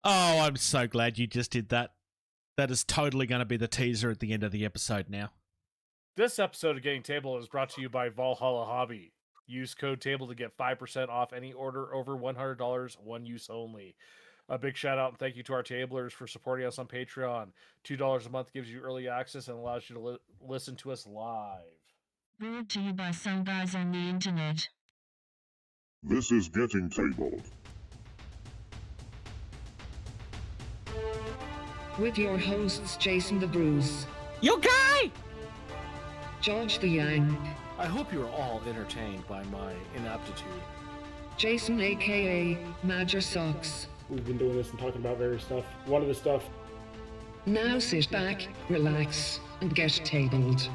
Oh, I'm so glad you just did that. That is totally going to be the teaser at the end of the episode now. This episode of Getting Table is brought to you by Valhalla Hobby. Use code TABLE to get 5% off any order over $100, one use only. A big shout out and thank you to our tablers for supporting us on Patreon. $2 a month gives you early access and allows you to listen to us live. Brought to you by some guys on the internet. This is Getting Tabled. With your hosts, Jason the Bruce, You guy! George the Yang, I hope you are all entertained by my inaptitude. Jason aka Major Socks. We've been doing this and talking about various stuff. One of the stuff. Now sit back, relax, and get tabled.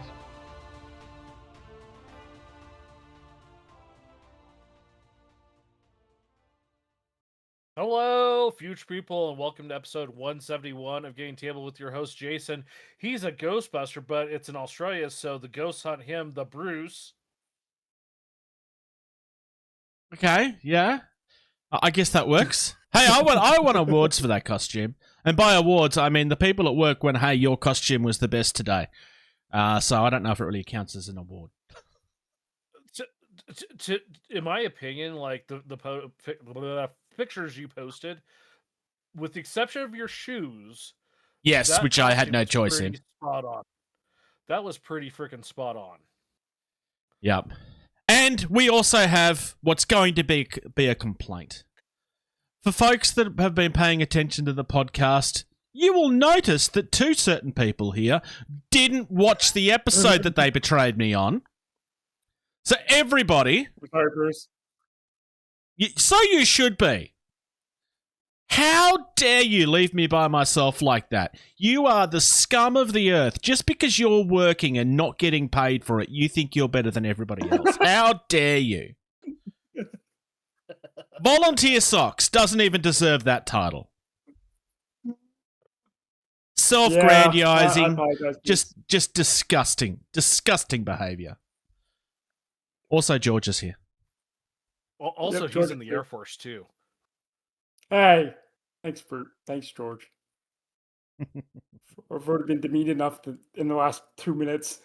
Hello, future people, and welcome to episode 171 of Getting Table with your host, Jason. He's a Ghostbuster, but it's in Australia, so the ghosts hunt him, the Bruce. Okay, yeah. I guess that works. Hey, I want awards for that costume. And by awards, I mean the people at work went, hey, your costume was the best today. So I don't know if it really counts as an award. In my opinion, like the pictures you posted, with the exception of your shoes, Yes, which I had no choice in. Spot on. That was pretty freaking spot on. Yep. And we also have what's going to be a complaint. For folks that have been paying attention to the podcast, you will notice that two certain people here didn't watch the episode that they betrayed me on. So everybody... Sorry, Bruce. So you should be. How dare you leave me by myself like that? You are the scum of the earth. Just because you're working and not getting paid for it, you think you're better than everybody else. How dare you? Volunteer Socks doesn't even deserve that title. Self-grandizing, just disgusting. Disgusting behavior. Also, George is here. Well, also, Yep, he's George in the is Air Force, too. Hey, thanks, George. I've already been demeaned enough in the last 2 minutes.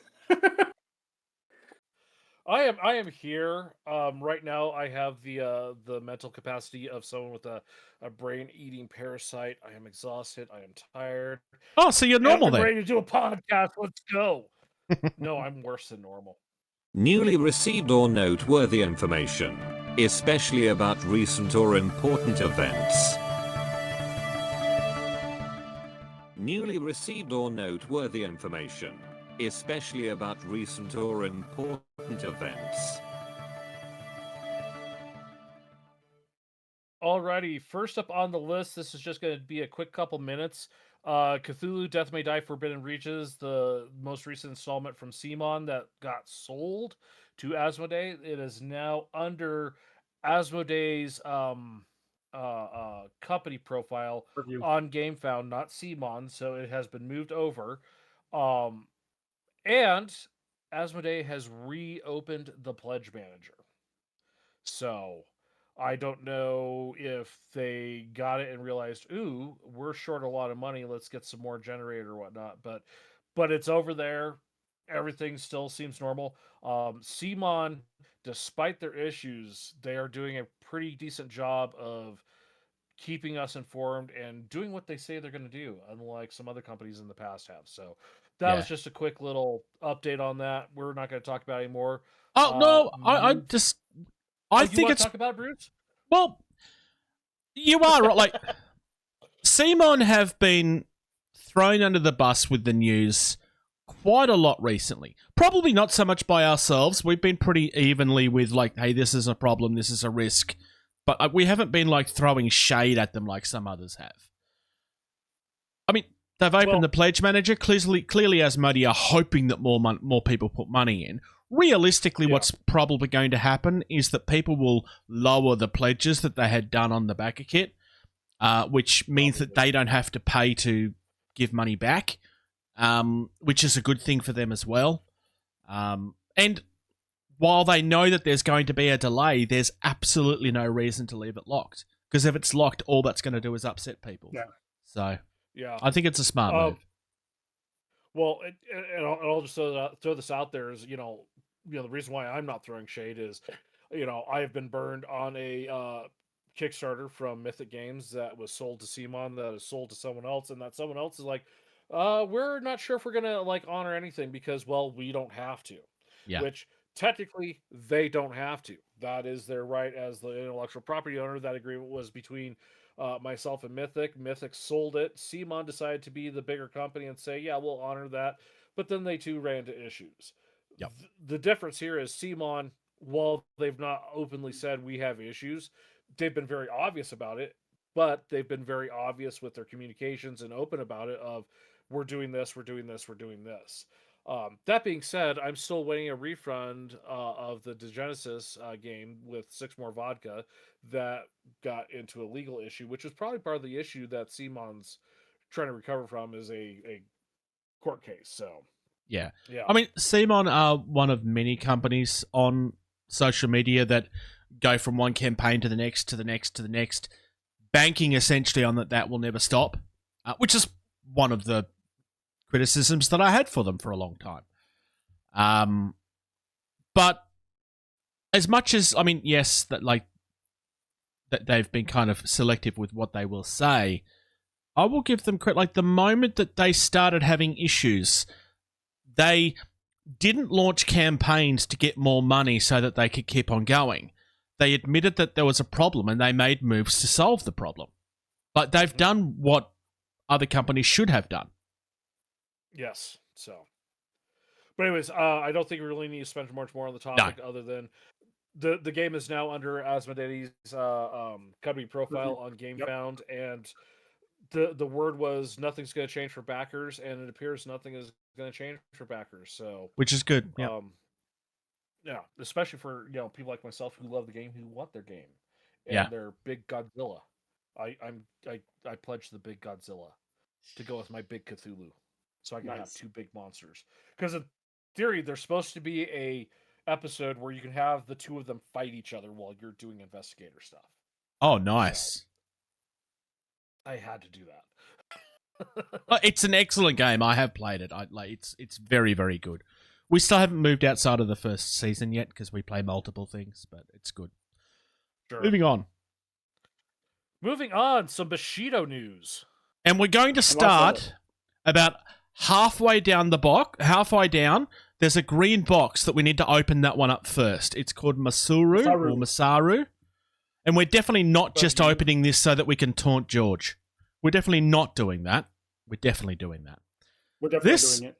I am here. Right now, I have the mental capacity of someone with a brain-eating parasite. I am exhausted. I am tired. Oh, so you're normal I'm then. ready to do a podcast. Let's go. No, I'm worse than normal. Newly received or noteworthy information, especially about recent or important events. Newly received or noteworthy information, especially about recent or important events. Alrighty, first up on the list, this is just going to be a quick couple minutes. Cthulhu Death May Die Forbidden Reaches, the most recent installment from CMON that got sold to Asmodee. It is now under Asmodee's company profile Review. on GameFound, not CMON, so it has been moved over. And Asmodee has reopened the Pledge Manager. So I don't know if they got it and realized, ooh, we're short a lot of money. Let's get some more generator or whatnot. But it's over there. Everything still seems normal. CMON, despite their issues, they are doing a pretty decent job of keeping us informed and doing what they say they're going to do, unlike some other companies in the past have. So that was just a quick little update on that. We're not going to talk about it anymore. Oh, no, I think it's... talk about it, Bruce? Well, you are right. Like, CMON have been thrown under the bus with the news quite a lot recently. Probably not so much by ourselves. We've been pretty evenly with, like, hey, this is a problem, this is a risk. But we haven't been, like, throwing shade at them like some others have. I mean, they've opened the Pledge Manager. Clearly Asmodee are hoping that more people put money in. Realistically, what's probably going to happen is that people will lower the pledges that they had done on the backer kit, which means that they don't have to pay to give money back, which is a good thing for them as well. And while they know that there's going to be a delay, there's absolutely no reason to leave it locked. Because if it's locked, all that's going to do is upset people. Yeah. So Yeah. I think it's a smart move. Well, and I'll just throw this out there is, the reason why I'm not throwing shade is, I have been burned on a Kickstarter from Mythic Games that was sold to Simon, that is sold to someone else, and that someone else is like, we're not sure if we're gonna like honor anything because, well, we don't have to. Yeah. Which technically they don't have to. That is their right as the intellectual property owner. That agreement was between myself and Mythic. Mythic sold it. Simon decided to be the bigger company and say, yeah, we'll honor that. But then they too ran into issues. Yep. The difference here is Simon, while they've not openly said we have issues, they've been very obvious about it, but they've been very obvious with their communications and open about it of we're doing this, we're doing this, we're doing this. That being said, I'm still waiting a refund of the Genesis game with 6 more vodka that got into a legal issue, which was probably part of the issue that Simon's trying to recover from is a court case. So yeah. yeah. I mean, Simon are one of many companies on social media that go from one campaign to the next, to the next, to the next, banking essentially on that will never stop, which is one of the criticisms that I had for them for a long time. But as much as, I mean, yes, that they've been kind of selective with what they will say, I will give them credit. Like, the moment that they started having issues, they didn't launch campaigns to get more money so that they could keep on going. They admitted that there was a problem and they made moves to solve the problem. Like, they've done what other companies should have done. Yes. So, but anyways, I don't think we really need to spend much more on the topic other than the game is now under Asmodee's company profile on GameFound, and the word was nothing's going to change for backers, and it appears nothing is going to change for backers. So, which is good. Yeah. Yeah, especially for people like myself who love the game, who want their game, and Yeah. their big Godzilla. I pledge the big Godzilla to go with my big Cthulhu, so I can have 2 big monsters. Because in theory, there's supposed to be a episode where you can have the 2 of them fight each other while you're doing investigator stuff. Oh, nice. So, I had to do that. It's an excellent game. I have played it. It's very, very good. We still haven't moved outside of the first season yet because we play multiple things, but it's good. Sure. Moving on, some Bushido news. and we're going to start about halfway down. There's a green box that we need to open that one up first. It's called Masaru. And we're definitely not just opening this so that we can taunt George. We're definitely not doing that. We're definitely doing that. We're definitely doing it.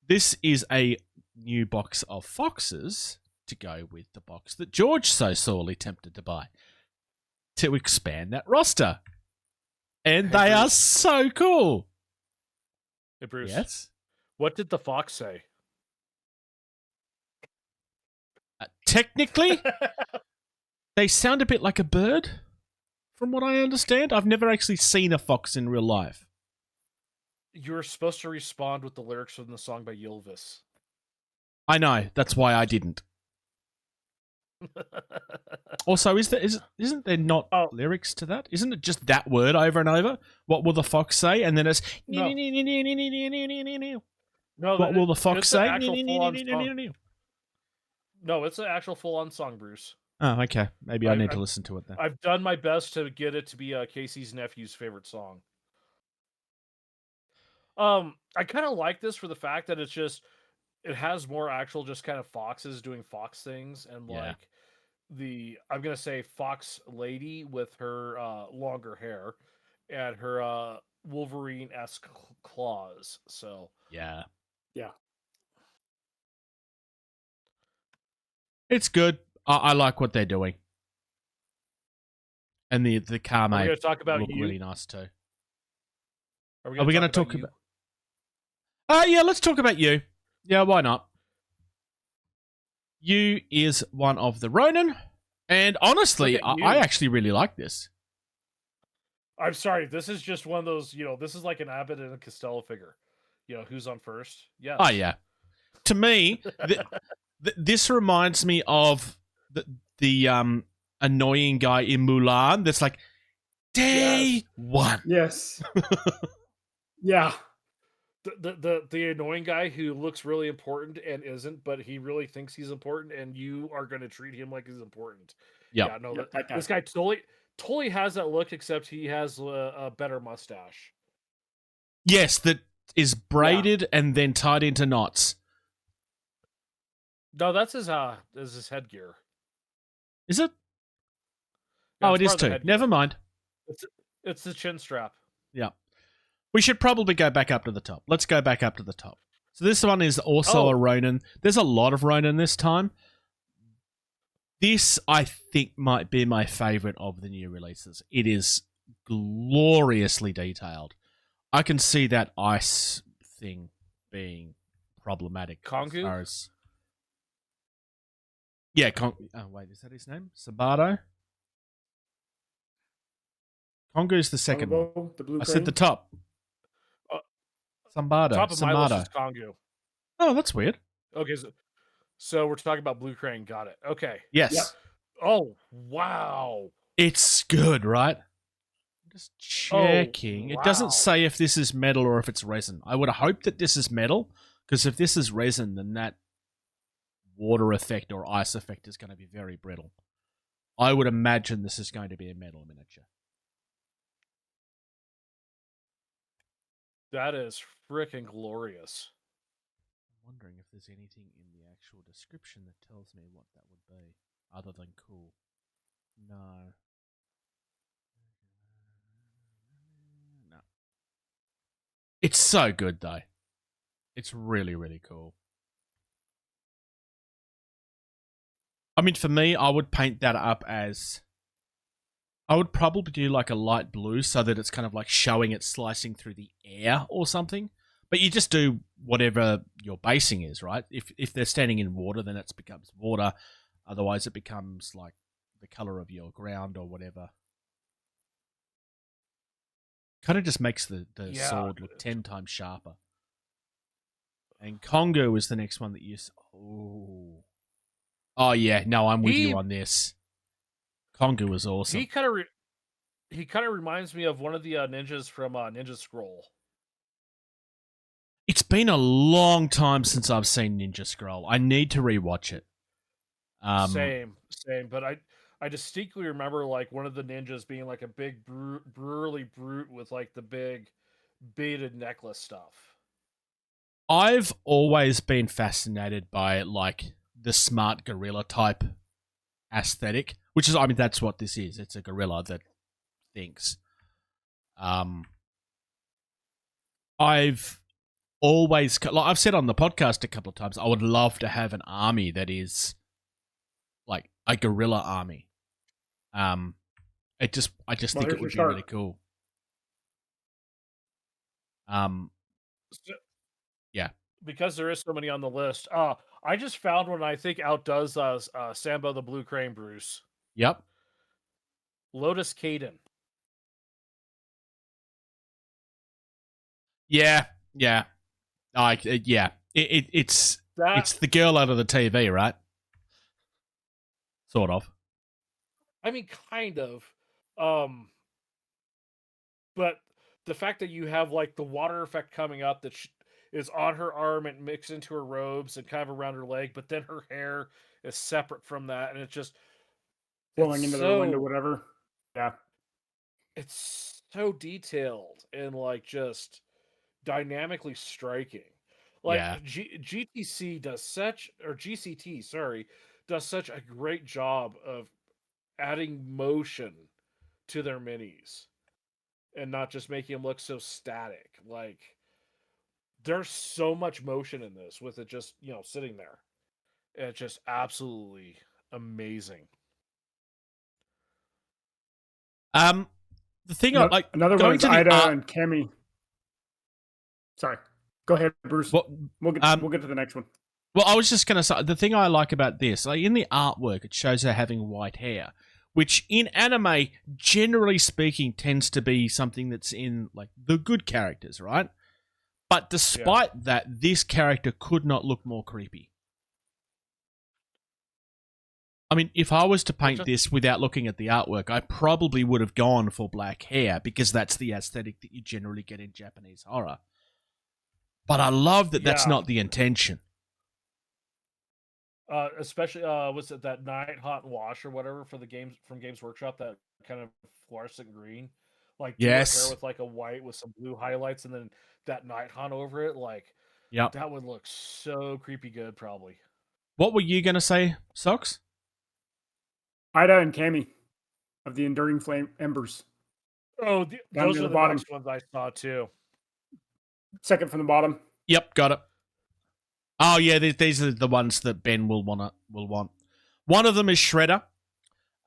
This is a new box of foxes to go with the box that George so sorely tempted to buy to expand that roster. And they are so cool. Hey, Bruce. Yes? What did the fox say? Technically, they sound a bit like a bird, from what I understand. I've never actually seen a fox in real life. You're supposed to respond with the lyrics from the song by Ylvis. I know. That's why I didn't. Also, isn't there not lyrics to that? Isn't it just that word over and over? What will the fox say? And then it's... No, what will the fox say? No, it's an actual full-on song, Bruce. Oh, okay. Maybe I need to listen to it then. I've done my best to get it to be Casey's nephew's favorite song. I kind of like this for the fact that it has more actual just kind of foxes doing fox things, and like I'm gonna say fox lady with her longer hair and her Wolverine-esque claws. So yeah. It's good. I like what they're doing. And the car Are we mate gonna talk about look you? really nice too. Are we going to talk you? about... yeah, let's talk about you. Yeah, why not? You is one of the Ronin, and honestly, I actually really like this. I'm sorry, this is just one of those, this is like an Abbott and a Costello figure. Who's on first? Yes. Oh, yeah. To me, this reminds me of the annoying guy in Mulan that's like, Day one. Yes. Yeah. The annoying guy who looks really important and isn't, but he really thinks he's important, and you are going to treat him like he's important. Yep. Yeah, no, Yep, that guy. this guy totally has that look, except he has a better mustache. Yes, that is braided and then tied into knots. No, that's his headgear. Is it? Yeah, Oh, it's it is part of the too. headgear. Never mind. It's the chin strap. Yeah. We should probably go back up to the top. Let's go back up to the top. So this one is also a Ronin. There's a lot of Ronin this time. This, I think, might be my favorite of the new releases. It is gloriously detailed. I can see that ice thing being problematic. Kongu? As far as... Yeah, oh, wait, is that his name? Somabo? Kongu's the second one. Somabo, the blue I said crane. the top. Somado. Top of my list Somado. is Kongu. Oh, that's weird. Okay, so we're talking about Blue Crane. Got it. Okay. Yes. Yep. Oh, wow. It's good, right? I'm just checking. wow. It doesn't say if this is metal or if it's resin. I would hope that this is metal, because if this is resin, then that water effect or ice effect is going to be very brittle. I would imagine this is going to be a metal miniature. That is freaking glorious. I'm wondering if there's anything in the actual description that tells me what that would be, other than cool. No. No. It's so good, though. It's really, really cool. I mean, for me, I would paint that up as... I would probably do like a light blue so that it's kind of like showing it slicing through the air or something. But you just do whatever your basing is, right? If they're standing in water, then it becomes water. Otherwise, it becomes like the color of your ground or whatever. Kind of just makes the sword look 10 times sharper. And Congo is the next one that you... Oh yeah, no, I'm with you on this. Congo was awesome. He kind of reminds me of one of the ninjas from Ninja Scroll. It's been a long time since I've seen Ninja Scroll. I need to rewatch it. Same. But I distinctly remember like one of the ninjas being like a big burly brute with like the big beaded necklace stuff. I've always been fascinated by like the smart gorilla type aesthetic, which is, I mean, that's what this is. It's a gorilla that thinks. I've always, like I've said on the podcast a couple of times, I would love to have an army that is like a gorilla army. I just think it would be really cool. Yeah. Because there is so many on the list. I just found one I think outdoes Sambo the Blue Crane, Bruce. Yep. Lotus Caden. Yeah. Yeah. Yeah. It's the girl out of the TV, right? Sort of. I mean, kind of. But the fact that you have like the water effect coming up that is on her arm and mixed into her robes and kind of around her leg, but then her hair is separate from that, and it's just flowing into the wind or whatever. Yeah. It's so detailed and like just dynamically striking. Like GTC does such, or GCT, sorry, does such a great job of adding motion to their minis and not just making them look so static. Like there's so much motion in this with it just, sitting there. And it's just absolutely amazing. The thing another one is Ida and Cammy. Sorry, go ahead, Bruce. We'll get to the next one. Well, I was just going to say, the thing I like about this, like in the artwork, it shows her having white hair, which in anime, generally speaking, tends to be something that's in like the good characters, right? But despite that, this character could not look more creepy. I mean, if I was to paint Just- this without looking at the artwork, I probably would have gone for black hair because that's the aesthetic that you generally get in Japanese horror. But I love that that's Yeah. not the intention. Especially was it that Night Hot Wash or whatever for the games from Games Workshop, that kind of fluorescent green, like do her Yes. hair with like a white with some blue highlights, and then that Night Hunt over it, like Yep. that would look so creepy good, probably. What were you going to say, Socks? Ida and Cammy of the Enduring Flame Embers. Oh, Down those near are the the bottom. next ones I saw too. Second from the bottom. Yep, got it. Oh yeah, these are the ones that Ben will want. One of them is Shredder,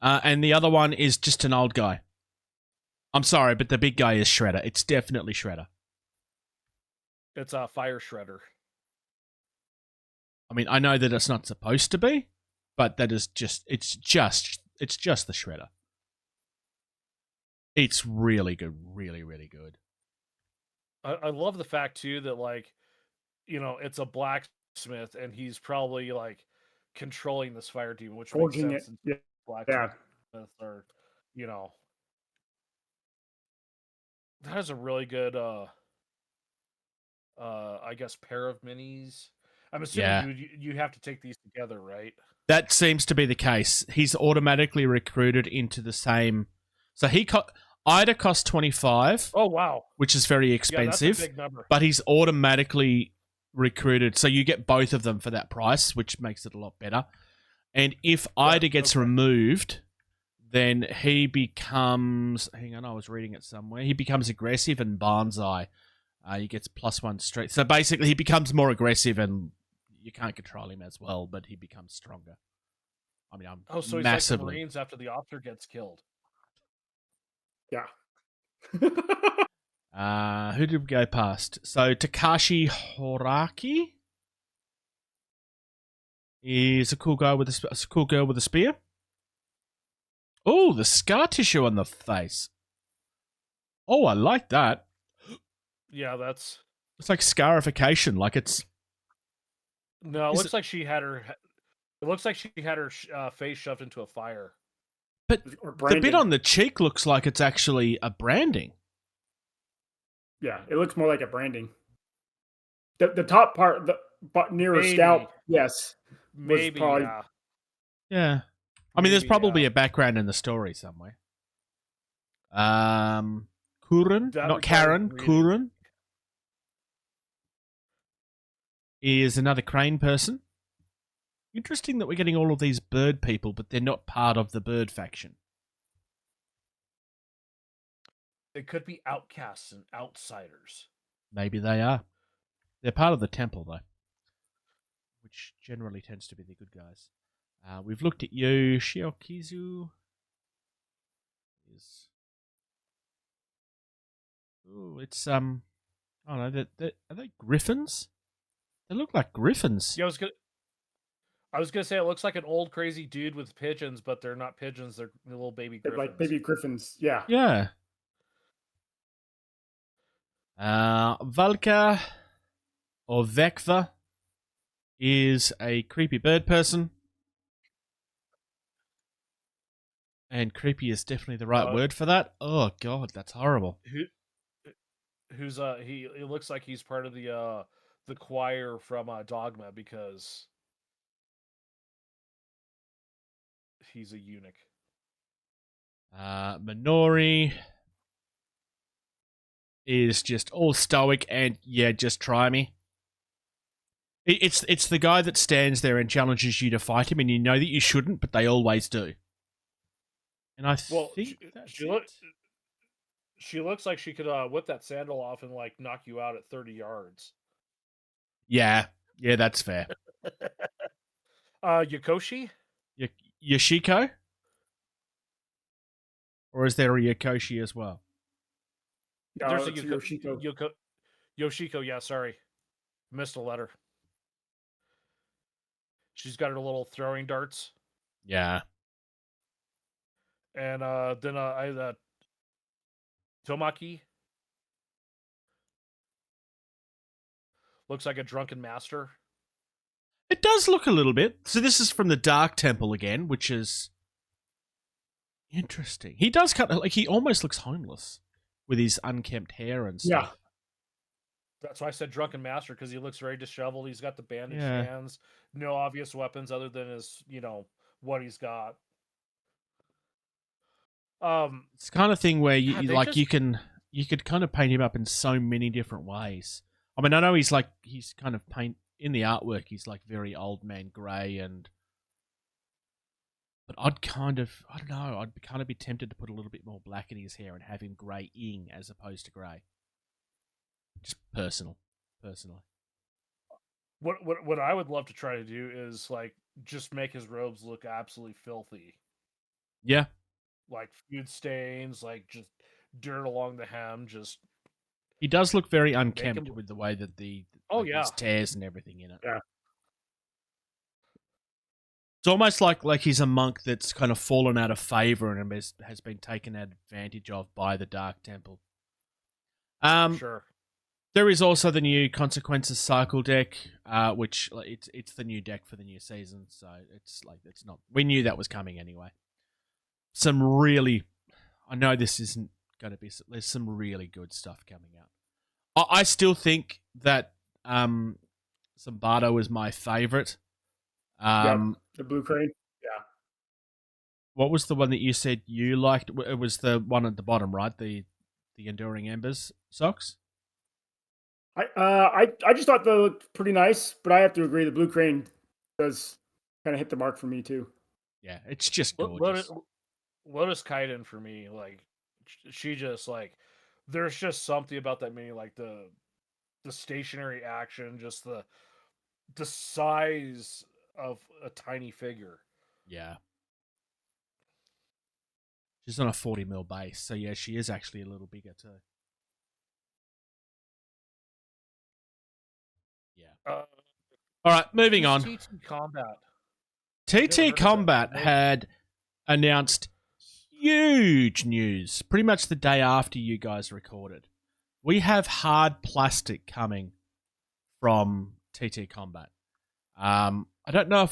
and the other one is just an old guy. I'm sorry, but the big guy is Shredder. It's definitely Shredder. It's a Fire Shredder. I mean, I know that it's not supposed to be, but that is it's just the Shredder. It's really good, really, really good. I love the fact too that, like, you know, it's a blacksmith and he's probably like controlling this fire demon, which Forging makes it. sense. Yeah. Blacksmith or, you know, that is a really good I guess pair of minis. I'm assuming Yeah. you have to take these together, right? That seems to be the case. He's automatically recruited into the same. So Ida costs 25. Oh wow, which is very yeah, expensive. that's a big number. But he's automatically recruited, so you get both of them for that price, which makes it a lot better. And if Ida gets removed, then he becomes. Hang on, I was reading it somewhere. He becomes aggressive and Banzai. He gets +1 straight. So basically, he becomes more aggressive, and you can't control him as well, but he becomes stronger. I mean, I'm So he's massively. like the Marines after the officer gets killed. Yeah. Who did we go past? So Takashi Horaki is a cool guy with a cool girl with a spear. Oh, the scar tissue on the face. Oh, I like that. Yeah, that's It's like scarification. Like it's. no. It Is looks like she had her. It looks like she had her face shoved into a fire. But Or the branding. bit on the cheek looks like it's actually a branding. Yeah, it looks more like a branding. The top part, the near her Maybe. scalp, yes. Maybe, probably- yeah. Yeah. I mean, there's Maybe, probably yeah. a background in the story somewhere. Kurun, That not requires Karen, reading. Kurun is another crane person. Interesting that we're getting all of these bird people, but they're not part of the bird faction. They could be outcasts and outsiders. Maybe they are. They're part of the temple, though, which generally tends to be the good guys. We've looked at you, Shiokizu. Ooh, it's I don't know. Are they griffins? They look like griffins. Yeah, I was gonna say it looks like an old crazy dude with pigeons, but they're not pigeons. They're little baby They're griffins. like baby griffins. Yeah. Yeah. Valka or Vekva is a creepy bird person. And creepy is definitely the right word for that. Oh god, that's horrible. Who's he looks like he's part of the choir from Dogma because he's a eunuch. Minori is just all stoic and yeah, just try me. It's the guy that stands there and challenges you to fight him, and you know that you shouldn't, but they always do. And I think she looks like she could whip that sandal off and like knock you out at 30 yards. Yeah, that's fair. Yokoshi? Yoshiko? Or is there a Yokoshi as well? There's a it's Yoshiko. Yoshiko, yeah, sorry. Missed a letter. She's got her little throwing darts. Yeah. And then Tomaki looks like a drunken master. It does look a little bit. So this is from the Dark Temple again, which is interesting. He does cut, like, he almost looks homeless with his unkempt hair and stuff. Yeah. That's why I said Drunken Master, because he looks very disheveled. He's got the bandaged Yeah. hands, no obvious weapons other than his, what he's got. It's the kind of thing where God, you could kind of paint him up in so many different ways. I mean, I know he's kind of paint in the artwork. He's like very old man grey, but I don't know. I'd kind of be tempted to put a little bit more black in his hair and have him grey-ing as opposed to grey. Just personally. What I would love to try to do is like just make his robes look absolutely filthy. Yeah. Like food stains, like just dirt along the hem. Just he does look very unkempt with the way that there's tears and everything in it. Yeah. It's almost like he's a monk that's kind of fallen out of favor and has been taken advantage of by the Dark Temple. Sure. There is also the new Consequences Cycle deck, which it's the new deck for the new season, so it's not. We knew that was coming anyway. I know this isn't going to be. There's some really good stuff coming out. I still think that Somabo is my favorite. The Blue Crane. Yeah. What was the one that you said you liked? It was the one at the bottom, right? The Enduring Embers socks. I just thought they looked pretty nice, but I have to agree the Blue Crane does kind of hit the mark for me too. Yeah, it's just gorgeous. Lotus Kaiden for me, like she just like there's just something about that mini, like the stationary action, just the size of a tiny figure. Yeah. She's on a 40 mil base, so yeah, she is actually a little bigger too. Yeah. All right, moving on. TT Combat. TT Combat had announced huge news pretty much the day after you guys recorded. We have hard plastic coming from TT Combat. I don't know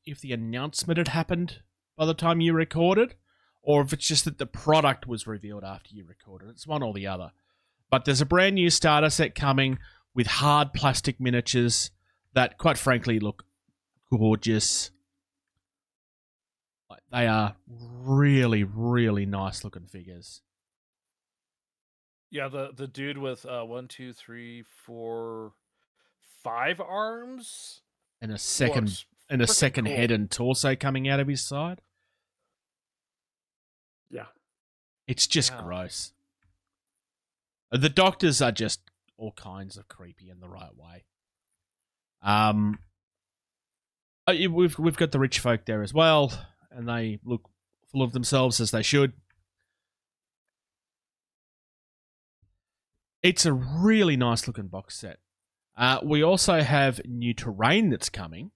if the announcement had happened by the time you recorded, or if it's just that the product was revealed after you recorded. It's one or the other. But there's a brand new starter set coming with hard plastic miniatures that, quite frankly, look gorgeous. They are really, really nice looking figures. Yeah, the dude with 1, 2, 3, 4, 5 arms and a second cool. head and torso coming out of his side. Yeah. It's just gross. The doctors are just all kinds of creepy in the right way. We've got the rich folk there as well, and they look full of themselves as they should. It's a really nice looking box set. We also have new terrain that's coming.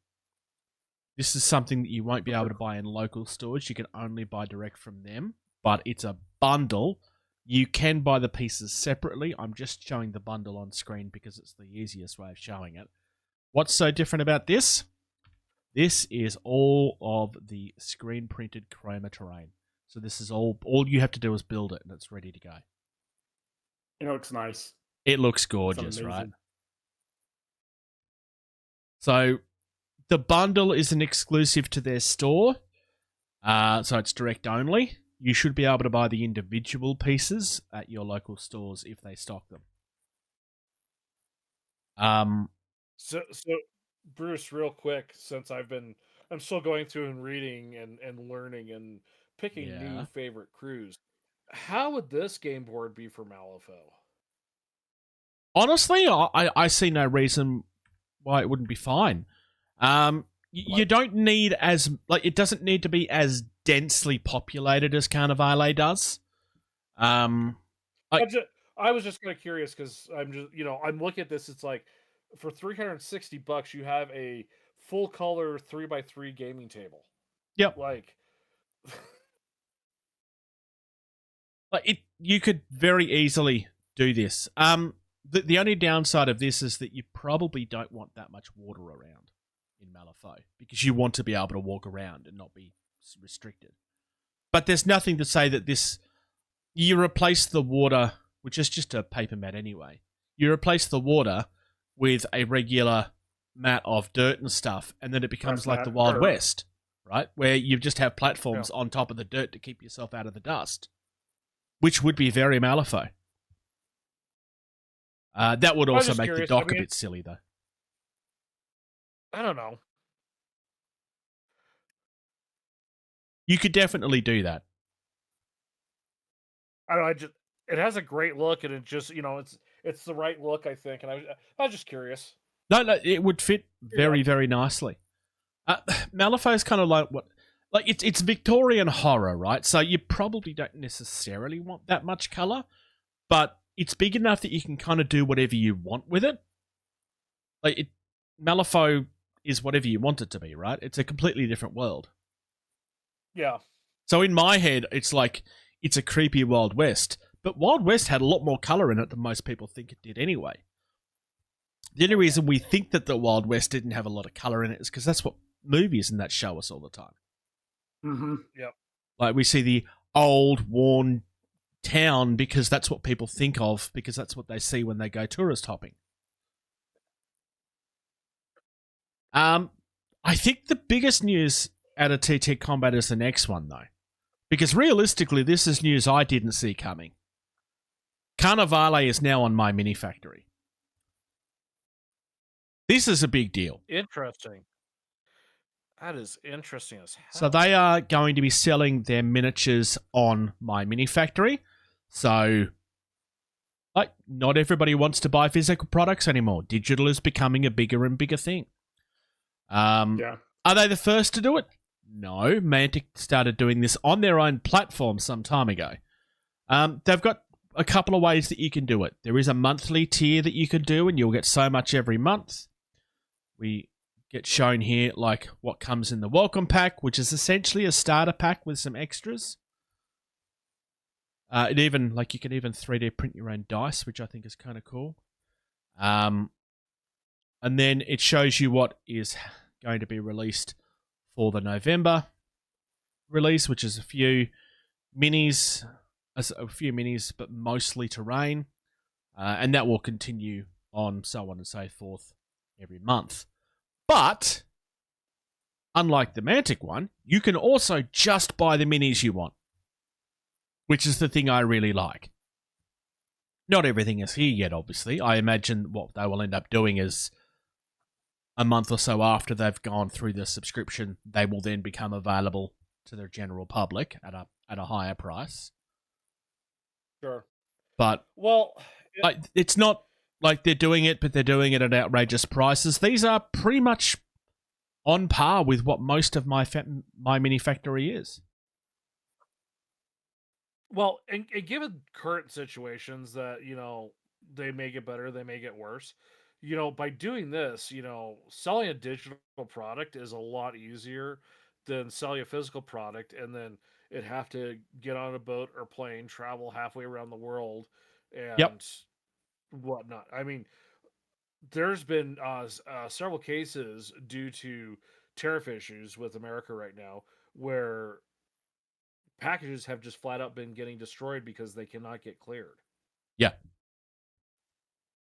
This is something that you won't be able to buy in local stores. You can only buy direct from them, but it's a bundle. You can buy the pieces separately. I'm just showing the bundle on screen because it's the easiest way of showing it. What's so different about this? This is all of the screen printed chroma terrain. So this is all you have to do is build it and it's ready to go. It looks nice. It looks gorgeous, right? So the bundle is an exclusive to their store. So it's direct only. You should be able to buy the individual pieces at your local stores if they stock them. So Bruce, real quick, since I'm still going through and reading and learning and picking new favorite crews. How would this game board be for Malifaux? Honestly, I see no reason why it wouldn't be fine. You don't need it doesn't need to be as densely populated as Carvenale does. I was just kind of curious because I'm looking at this. It's like for $360, you have a full color 3x3 gaming table. Yep. You could very easily do this. The only downside of this is that you probably don't want that much water around. in Malifaux because you want to be able to walk around and not be restricted. But there's nothing to say that you replace the water, which is just a paper mat anyway. You replace the water with a regular mat of dirt and stuff, and then it becomes like the Wild West, right? Where you just have platforms on top of the dirt to keep yourself out of the dust, which would be very Malifaux. That would also make the dock a bit silly, though. I don't know. You could definitely do that. I don't know. It has a great look, and it just, it's the right look, I think. And I was just curious. No, it would fit very, very nicely. Malifaux is kind of like it's Victorian horror, right? So you probably don't necessarily want that much color, but it's big enough that you can kind of do whatever you want with it. Malifaux is whatever you want it to be, right? It's a completely different world. Yeah. So in my head, it's like it's a creepy Wild West, but Wild West had a lot more color in it than most people think it did anyway. The only reason we think that the Wild West didn't have a lot of color in it is because that's what movies and that show us all the time. Mm-hmm. Yep. Like we see the old, worn town because that's what people think of, because that's what they see when they go tourist hopping. I think the biggest news out of TT Combat is the next one, though. Because realistically, this is news I didn't see coming. Carvenale is now on my mini factory. This is a big deal. Interesting. That is interesting as hell. So they are going to be selling their miniatures on my mini factory. So, not everybody wants to buy physical products anymore. Digital is becoming a bigger and bigger thing. Yeah. Are they the first to do it? No. Mantic started doing this on their own platform some time ago. They've got a couple of ways that you can do it. There is a monthly tier that you can do, and you'll get so much every month. We get shown here like what comes in the welcome pack, which is essentially a starter pack with some extras. You can even 3D print your own dice, which I think is kind of cool. And then it shows you what is going to be released for the November release, which is a few minis, but mostly terrain. And that will continue on, so on and so forth, every month. But, unlike the Mantic one, you can also just buy the minis you want, which is the thing I really like. Not everything is here yet, obviously. I imagine what they will end up doing is a month or so after they've gone through the subscription, they will then become available to the general public at a higher price. Sure. But it's not like they're doing it, but they're doing it at outrageous prices. These are pretty much on par with what most of my mini factory is. Well, and given current situations that, they may get better, they may get worse. By doing this, selling a digital product is a lot easier than selling a physical product, and then it have to get on a boat or plane, travel halfway around the world, and whatnot. I mean, there's been several cases due to tariff issues with America right now where packages have just flat out been getting destroyed because they cannot get cleared. Yeah.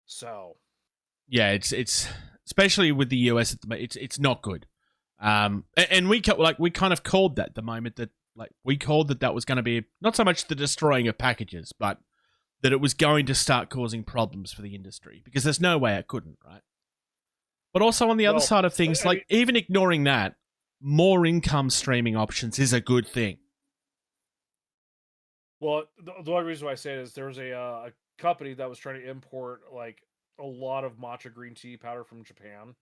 So. Yeah, it's especially with the US at the moment, it's not good. And we kind of called that the moment that we called that was going to be not so much the destroying of packages, but that it was going to start causing problems for the industry, because there's no way it couldn't, right? But also on the other side of things, even ignoring that, more income streaming options is a good thing. Well, the only reason why I say it is there was a company that was trying to import a lot of matcha green tea powder from Japan,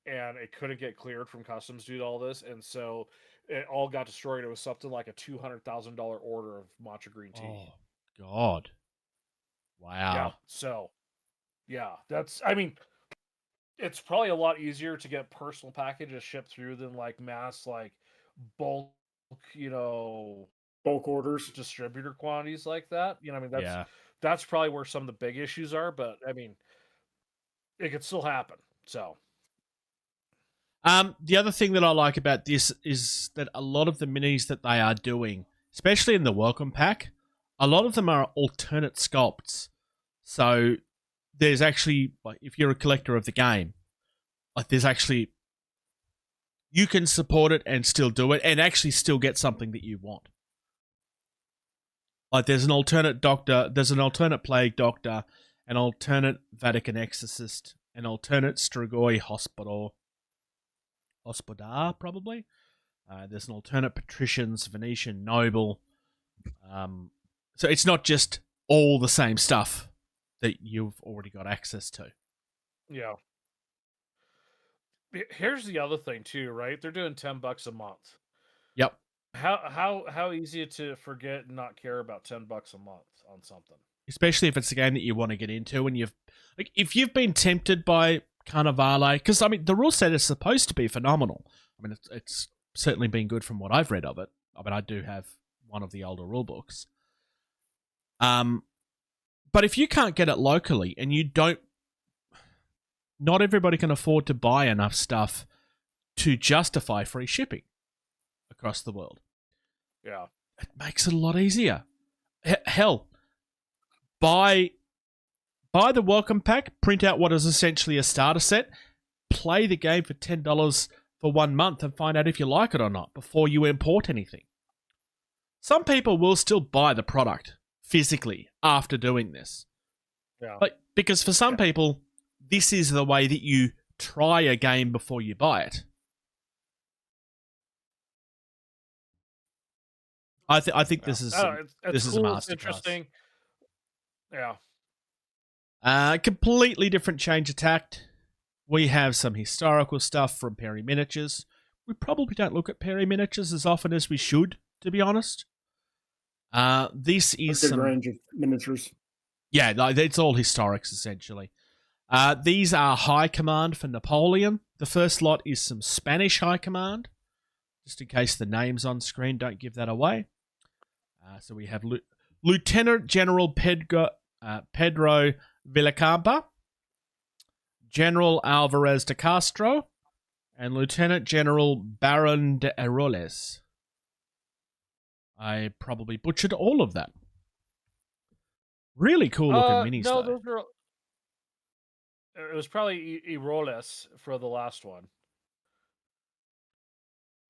and it couldn't get cleared from customs due to all this, and so it all got destroyed. It was something like a $200,000 order of matcha green tea. Oh, God. Wow. Yeah, so, it's probably a lot easier to get personal packages shipped through than mass, bulk, bulk orders, distributor quantities like that. That's probably where some of the big issues are, but it could still happen. So, The other thing that I like about this is that a lot of the minis that they are doing, especially in the welcome pack, a lot of them are alternate sculpts. So there's actually, like, if you're a collector of the game, like there's actually, you can support it and still do it and actually still get something that you want. Like there's an alternate doctor, there's an alternate plague doctor, an alternate Vatican exorcist, an alternate Strigoi Hospodar, probably. There's an alternate patrician's Venetian noble. So it's not just all the same stuff that you've already got access to. Yeah. Here's the other thing too, right? They're doing $10 a month. Yep. How easy to forget and not care about $10 a month on something? Especially if it's a game that you want to get into, and if you've been tempted by Carvenale, because I mean the rule set is supposed to be phenomenal. I mean it's certainly been good from what I've read of it. I mean I do have one of the older rule books. But if you can't get it locally and you don't, not everybody can afford to buy enough stuff to justify free shipping across the world. Yeah. It makes it a lot easier. Hell, buy the welcome pack, print out what is essentially a starter set, play the game for $10 for 1 month and find out if you like it or not before you import anything. Some people will still buy the product physically after doing this. Yeah. Because for some people, this is the way that you try a game before you buy it. I think this is this is cool, a masterclass. It's interesting. Yeah. Completely different change of tact. We have some historical stuff from Perry Miniatures. We probably don't look at Perry Miniatures as often as we should, to be honest. This is some range of miniatures. Yeah, it's all historics essentially. These are High Command for Napoleon. The first lot is some Spanish High Command, just in case the names on screen don't give that away. So we have Lieutenant General Pedro Villacampa, General Alvarez de Castro, and Lieutenant General Baron de Eroles. I probably butchered all of that. Really cool looking minis, no, though. those are. It was probably Eroles for the last one.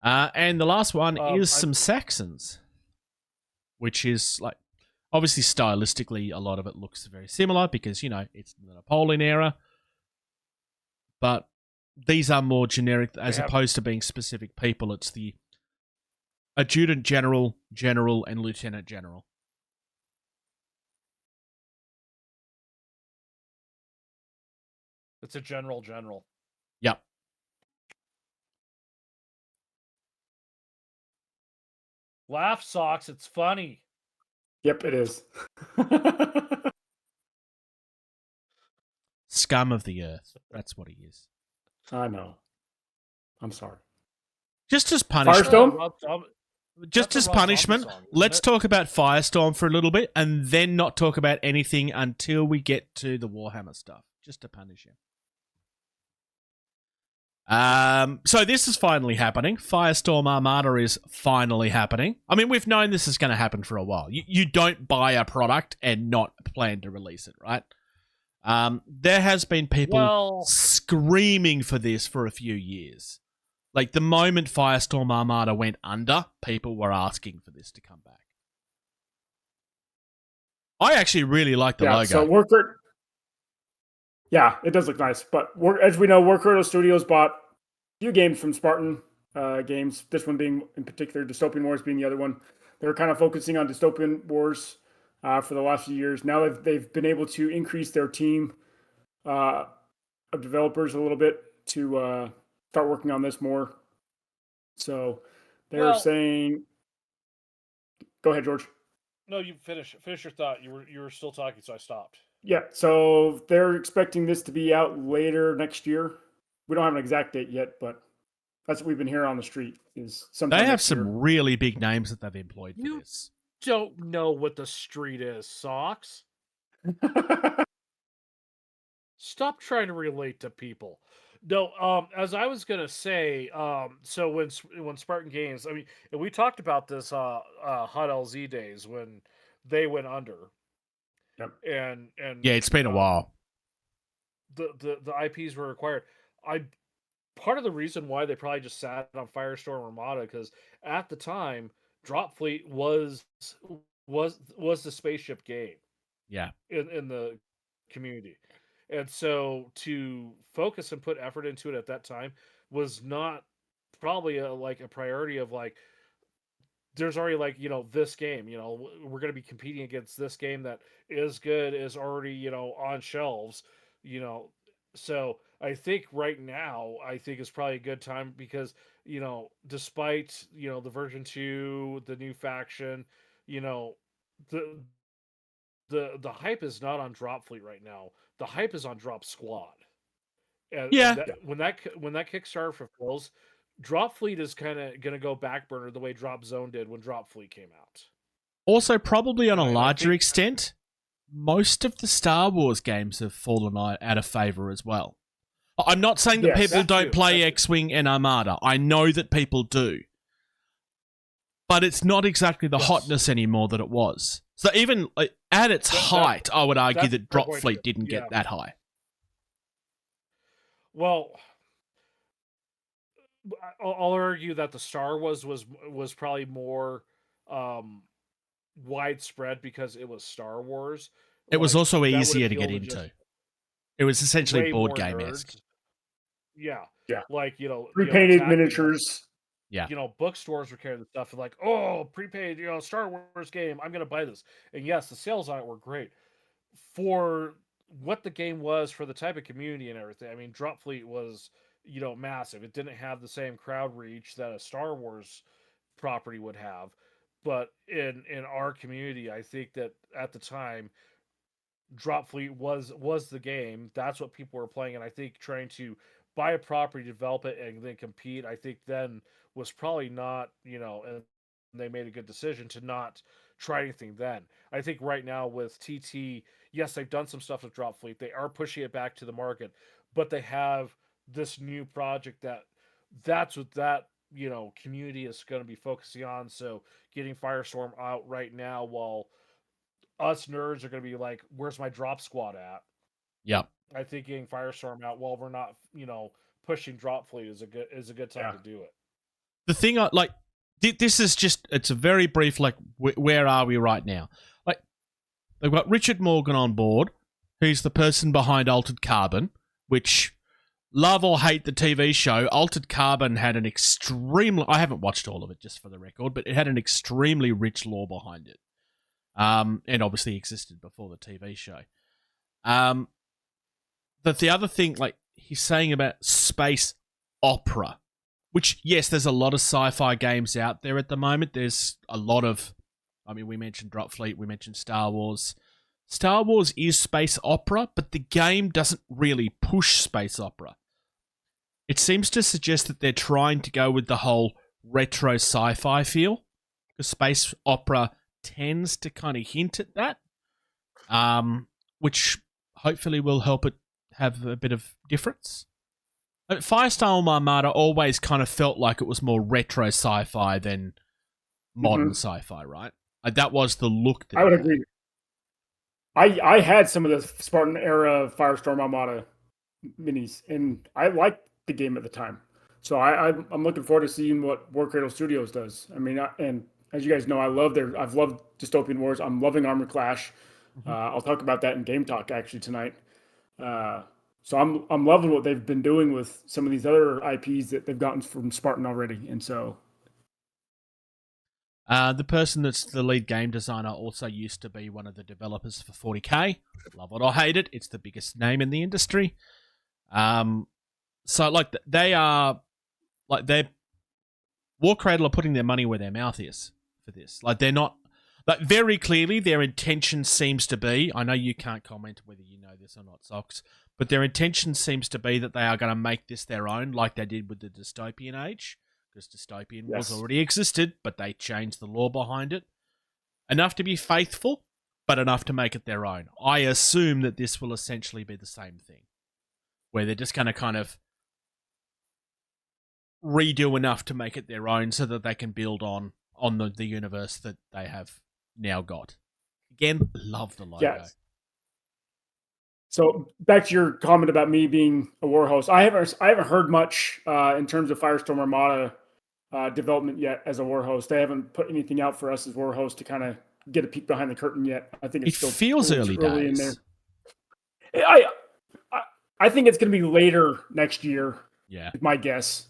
And the last one is some Saxons, which is like obviously stylistically a lot of it looks very similar because it's the Napoleon era, but these are more generic as opposed to being specific people. It's the Adjutant General, General, and Lieutenant General. It's a general. Yep. Laugh, Socks. It's funny. Yep, it is. Scum of the earth. That's what he is. I know. I'm sorry. Just as punishment. Firestorm? Just as punishment, let's talk about Firestorm for a little bit and then not talk about anything until we get to the Warhammer stuff. Just to punish him. So this is finally happening. Firestorm Armada is finally happening. I mean, we've known this is going to happen for a while. You don't buy a product and not plan to release it, right? There has been people screaming for this for a few years. Like, the moment Firestorm Armada went under, people were asking for this to come back. I actually really like the logo. So yeah, it does look nice. But as we know, Work Studios bought a few games from Spartan Games. This one being, in particular, Dystopian Wars being the other one. They were kind of focusing on Dystopian Wars for the last few years. Now they've been able to increase their team of developers a little bit to start working on this more. So they're saying, go ahead, George. No, you finish your thought. You were still talking, so I stopped. Yeah, so they're expecting this to be out later next year. We don't have an exact date yet, but that's what we've been hearing on the street. Is sometime they have next some year. really big names that they've employed for this. Don't know what the street is, Socks. Stop trying to relate to people. No, as I was gonna say, so when Spartan Games, I mean, and we talked about this Hot LZ days when they went under, Yep. and Yeah, it's been a while. the IPs were required. I Part of the reason why they probably just sat on Firestorm Armada because at the time, Drop Fleet was the spaceship game Yeah. in the community. And so to focus and put effort into it at that time was not probably like a priority of like there's already like this game we're going to be competing against this game that is good, is already on shelves, you know so I think right now I think is probably a good time because despite the version 2, the new faction, you know the the hype is not on Drop Fleet right now. The hype is on Drop Squad. And Yeah. when that Kickstarter fulfills, Drop Fleet is kind of going to go back burner the way Drop Zone did when Drop Fleet came out. Also, probably on a And I larger think extent, most of the Star Wars games have fallen out of favor as well. I'm not saying that Yes. people That don't too, play that too. X-Wing and Armada. I know that people do. But it's not exactly the Yes. hotness anymore that it was. So even at its height, I would argue that's that my Drop point Fleet here. didn't Yeah. get that high. Well, I'll argue that the Star Wars was probably more widespread because it was Star Wars. It was Like, also that would easier to appeal get just into. It was essentially way board more game-esque. nerds. Yeah. Yeah. Like, Pre-painted tackling, miniatures. Yeah. bookstores were carrying the stuff like, oh, prepaid, Star Wars game, I'm gonna buy this. And yes, the sales on it were great for what the game was, for the type of community and everything. I mean, Drop Fleet was, massive. It didn't have the same crowd reach that a Star Wars property would have, but in our community, I think that at the time, Drop Fleet was the game. That's what people were playing, and I think trying to buy a property, develop it, and then compete, I think then was probably not, and they made a good decision to not try anything then. I think right now with TT, yes, they've done some stuff with Drop Fleet. They are pushing it back to the market, but they have this new project that's what that community is going to be focusing on. So getting Firestorm out right now while us nerds are going to be like, where's my drop squad at? Yep. I think getting Firestorm out while we're not, pushing Drop Fleet is a good time to do it. The thing this is just, it's a very brief, where are we right now? Like, they've got Richard Morgan on board, who's the person behind Altered Carbon, which, love or hate the TV show, Altered Carbon had an extremely, I haven't watched all of it just for the record, but it had an extremely rich lore behind it. And obviously existed before the TV show. But the other thing, he's saying about space opera, which, yes, there's a lot of sci-fi games out there at the moment. There's a lot of, we mentioned Drop Fleet, we mentioned Star Wars. Star Wars is space opera, but the game doesn't really push space opera. It seems to suggest that they're trying to go with the whole retro sci-fi feel, because space opera tends to kind of hint at that, which hopefully will help it have a bit of difference. Firestorm Armada always kind of felt like it was more retro sci-fi than modern sci-fi, right? That was the look. I would agree. I had some of the Spartan era Firestorm Armada minis, and I liked the game at the time. So I'm looking forward to seeing what War Cradle Studios does. And as you guys know, I've loved Dystopian Wars. I'm loving Armor Clash. I'll talk about that in Game Talk actually tonight. So I'm loving what they've been doing with some of these other IPs that they've gotten from Spartan already. And so the person that's the lead game designer also used to be one of the developers for 40K. Love it or hate it, it's the biggest name in the industry. So they are War Cradle are putting their money where their mouth is for this. They're not, very clearly their intention seems to be, I know you can't comment whether you know this or not, Socks, but their intention seems to be that they are going to make this their own, like they did with the Dystopian Age, because Dystopian Wars already existed, but they changed the lore behind it. Enough to be faithful, but enough to make it their own. I assume that this will essentially be the same thing, where they're just going to kind of redo enough to make it their own so that they can build on the universe that they have now got. Again, love the logo. Yes. So back to your comment about me being a war host, I haven't heard much in terms of Firestorm Armada development yet as a war host. They haven't put anything out for us as war host to kind of get a peek behind the curtain yet. I think it still feels early in days. there. I think it's going to be later next year. Yeah, is my guess.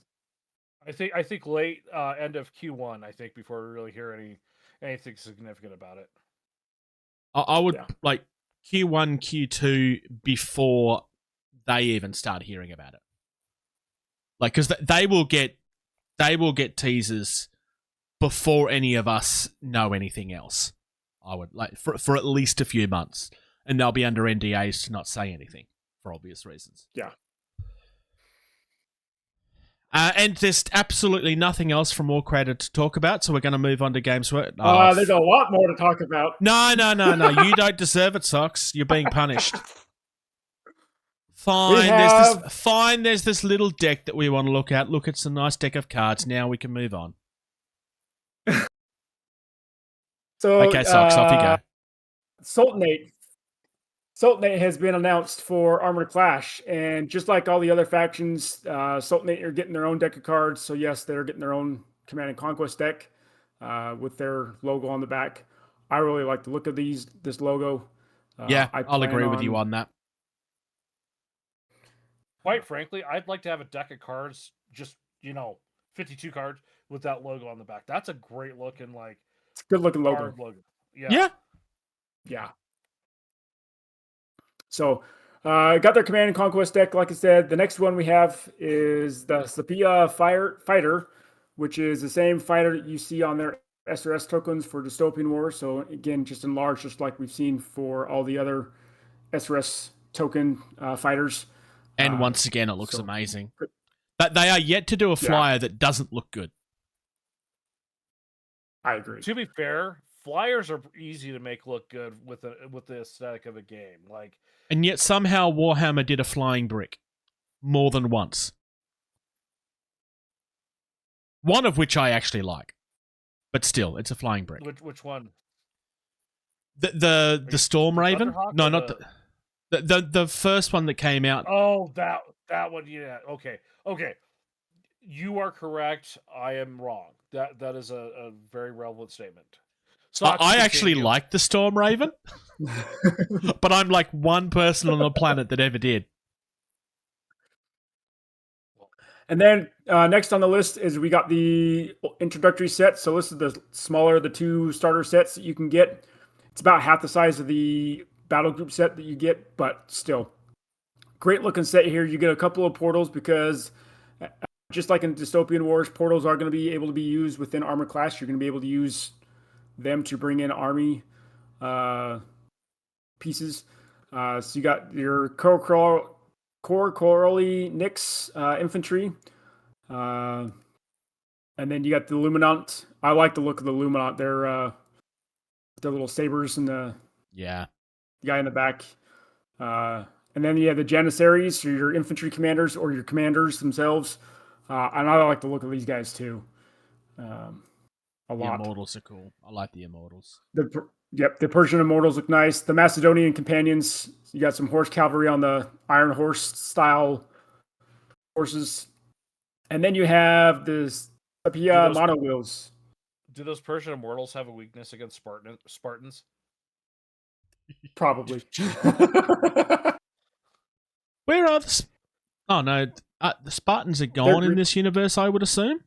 I think late end of Q1. I think before we really hear anything significant about it. I would like Q1, Q2 before they even start hearing about it. Like, because they will get teasers before any of us know anything else. I would like for at least a few months, and they'll be under NDAs to not say anything for obvious reasons. Yeah. And there's absolutely nothing else from War Creator to talk about, so we're going to move on to games. There's a lot more to talk about. No. You don't deserve it, Socks. You're being punished. Fine. There's this little deck that we want to look at. Look, it's a nice deck of cards. Now we can move on. So, okay, Socks, off you go. Sultinate has been announced for Armored Clash, and just like all the other factions, Sultinate are getting their own deck of cards. So yes, they're getting their own Command and Conquest deck with their logo on the back. I really like the look of this logo. I'll agree with you on that. Quite frankly, I'd like to have a deck of cards, just 52 cards with that logo on the back. That's a great looking, it's a good looking logo. Yeah. So, got their Command and Conquest deck. Like I said, the next one we have is the Sepia Fighter, which is the same fighter that you see on their SRS tokens for Dystopian War. So again, just enlarged, just like we've seen for all the other SRS token fighters. And once again, it looks amazing. But they are yet to do a flyer that doesn't look good. I agree. To be fair, flyers are easy to make look good with the aesthetic of a game. And yet somehow Warhammer did a flying brick more than once. One of which I actually like. But still, it's a flying brick. Which one? The Storm Raven? No, not the first one that came out. Oh, that one, yeah. Okay. You are correct. I am wrong. That is a very relevant statement. So I actually like the Storm Raven, but I'm like one person on the planet that ever did. And then next on the list is we got the introductory set. So this is the smaller of the two starter sets that you can get. It's about half the size of the battle group set that you get, but still great looking set here. You get a couple of portals because just like in Dystopian Wars, portals are going to be able to be used within Armored Clash. You're going to be able to use them to bring in army pieces. So you got your Corally Nyx infantry. And then you got the Luminant. I like the look of the Luminant. They're the little sabers and the guy in the back. And then you have the Janissaries, or your infantry commanders, or your commanders themselves. And I like the look of these guys too. A lot. The Immortals are cool. I like the Immortals. The Persian Immortals look nice. The Macedonian Companions, you got some horse cavalry on the Iron Horse style horses. And then you have this mono wheels. Do those Persian Immortals have a weakness against Spartans? Probably. Where are the... Oh, no. The Spartans are gone in this universe, I would assume?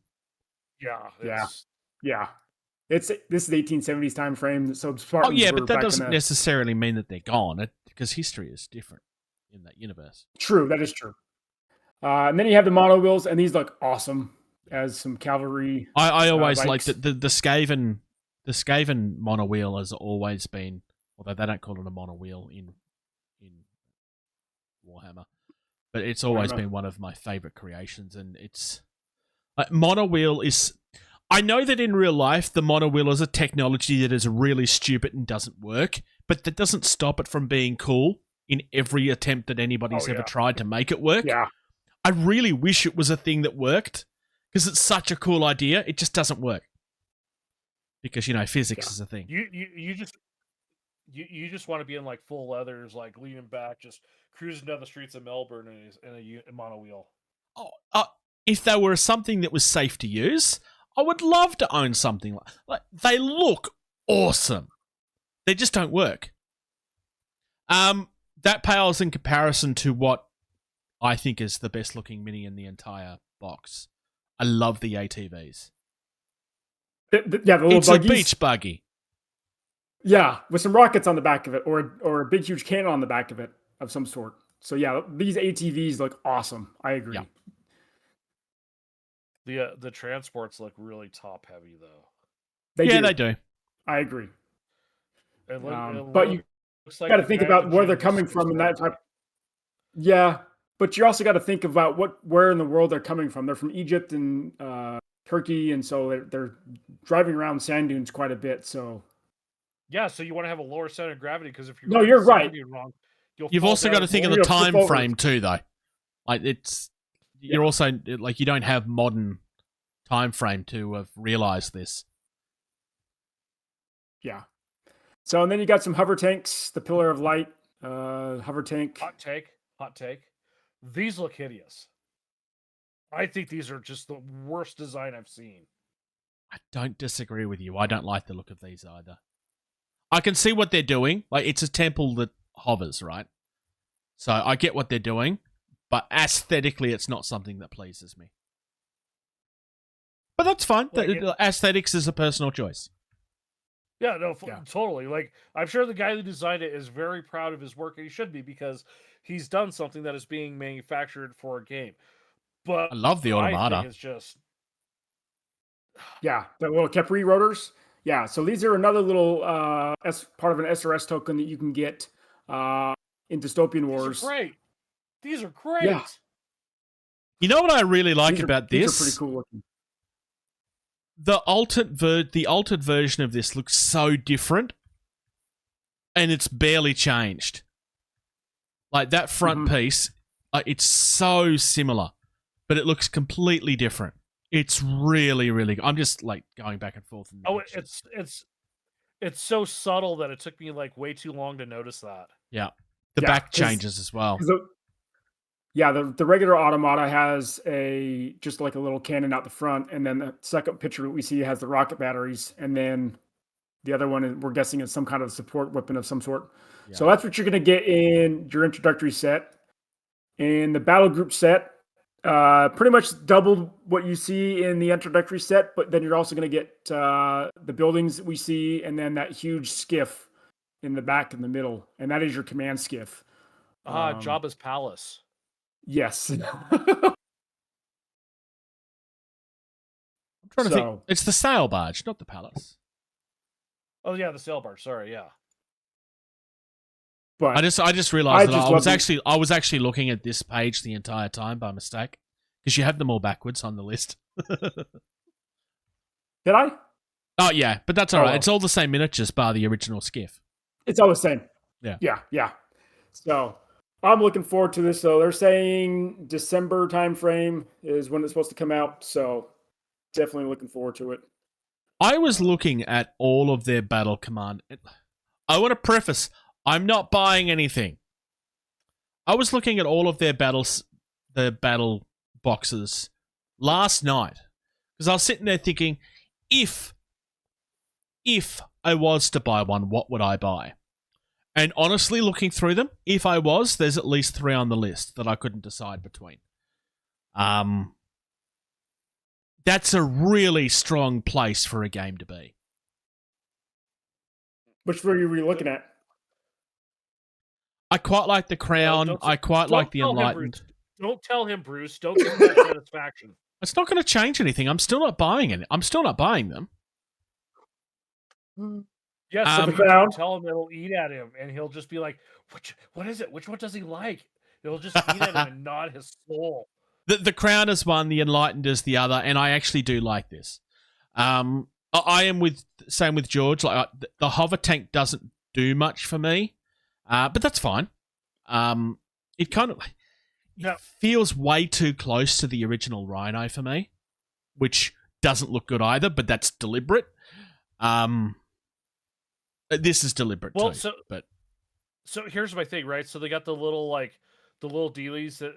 Yeah. This is the 1870s time frame, so Spartans but that doesn't necessarily mean that they're gone, because history is different in that universe. True, that is true. And then you have the mono wheels, and these look awesome as some cavalry. I always liked it. The Skaven mono wheel has always been, although they don't call it a mono wheel in Warhammer, but it's always been one of my favorite creations, and it's mono wheel is. I know that in real life, the mono wheel is a technology that is really stupid and doesn't work, but that doesn't stop it from being cool in every attempt that anybody's ever tried to make it work. Yeah. I really wish it was a thing that worked, because it's such a cool idea. It just doesn't work because physics is a thing. You just want to be in like full leathers, like leaning back, just cruising down the streets of Melbourne in a monowheel. If there were something that was safe to use, I would love to own something like they look awesome. They just don't work. That pales in comparison to what I think is the best looking mini in the entire box. I love the ATVs. The little it's buggies. a beach buggy. Yeah, with some rockets on the back of it, or a big huge cannon on the back of it of some sort. So yeah, these ATVs look awesome. I agree. Yeah. The transports look really top heavy though. They do. I agree. But you got to think about where they're coming from in that type. Yeah, but you also got to think about where in the world they're coming from. They're from Egypt and Turkey, and so they're driving around sand dunes quite a bit. So yeah, so you want to have a lower center of gravity because if you're right. Wrong, you've also got to think of the time frame too, though. Like you're also like you don't have modern time frame to have realized this. Yeah. So, and then you got some hover tanks, the Pillar of Light, hover tank. Hot take. These look hideous. I think these are just the worst design I've seen. I don't disagree with you. I don't like the look of these either. I can see what they're doing. Like, it's a temple that hovers, right? So I get what they're doing, but aesthetically, it's not something that pleases me. But that's fine. Aesthetics is a personal choice. Yeah, no, totally. Like, I'm sure the guy who designed it is very proud of his work, and he should be, because he's done something that is being manufactured for a game. But I love the Armada. It's just... Yeah, the little Capri rotors. Yeah, so these are another little part of an SRS token that you can get in Dystopian Wars. These are great. Yeah. You know what I really like about this? These are pretty cool looking. The altered version of this looks so different, and it's barely changed. Like that front piece, it's so similar, but it looks completely different. It's really, really good. I'm just like going back and forth. It's so subtle that it took me like way too long to notice that. Yeah, the back changes as well. The regular Automata has just like a little cannon out the front, and then the second picture that we see has the rocket batteries, and then the other one we're guessing is some kind of support weapon of some sort. Yeah. So that's what you're going to get in your introductory set. In the battle group set, pretty much doubled what you see in the introductory set, but then you're also going to get the buildings that we see, and then that huge skiff in the back in the middle, and that is your command skiff. Jabba's palace. Yes. I'm trying to think. It's the sail barge, not the palace. Oh yeah, the sail barge. Sorry, yeah. But I just realized that I was actually looking at this page the entire time by mistake, because you have them all backwards on the list. Did I? Oh yeah, but that's all right. Well. It's all the same miniatures, bar the original skiff. It's all the same. Yeah. Yeah. So I'm looking forward to this. So they're saying December timeframe is when it's supposed to come out. So definitely looking forward to it. I was looking at all of their battle command. I want to preface, I'm not buying anything. I was looking at all of their battle boxes last night, because I was sitting there thinking, if I was to buy one, what would I buy? And honestly, looking through them, if I was, there's at least 3 on the list that I couldn't decide between. That's a really strong place for a game to be. Which were you looking at? I quite like the Crown. I quite like the Enlightened. Don't tell him, Bruce. Don't give him that satisfaction. It's not going to change anything. I'm still not buying it. I'm still not buying them. Yes, so tell him it'll eat at him, and he'll just be like, what is it? Which one does he like? It'll just eat at him and nod his soul. The Crown is one, the Enlightened is the other, and I actually do like this. I am same with George. Like the hover tank doesn't do much for me, but that's fine. It kind of feels way too close to the original Rhino for me. which doesn't look good either, but that's deliberate. This is deliberate too. So here's my thing, right? So they got the little dealies that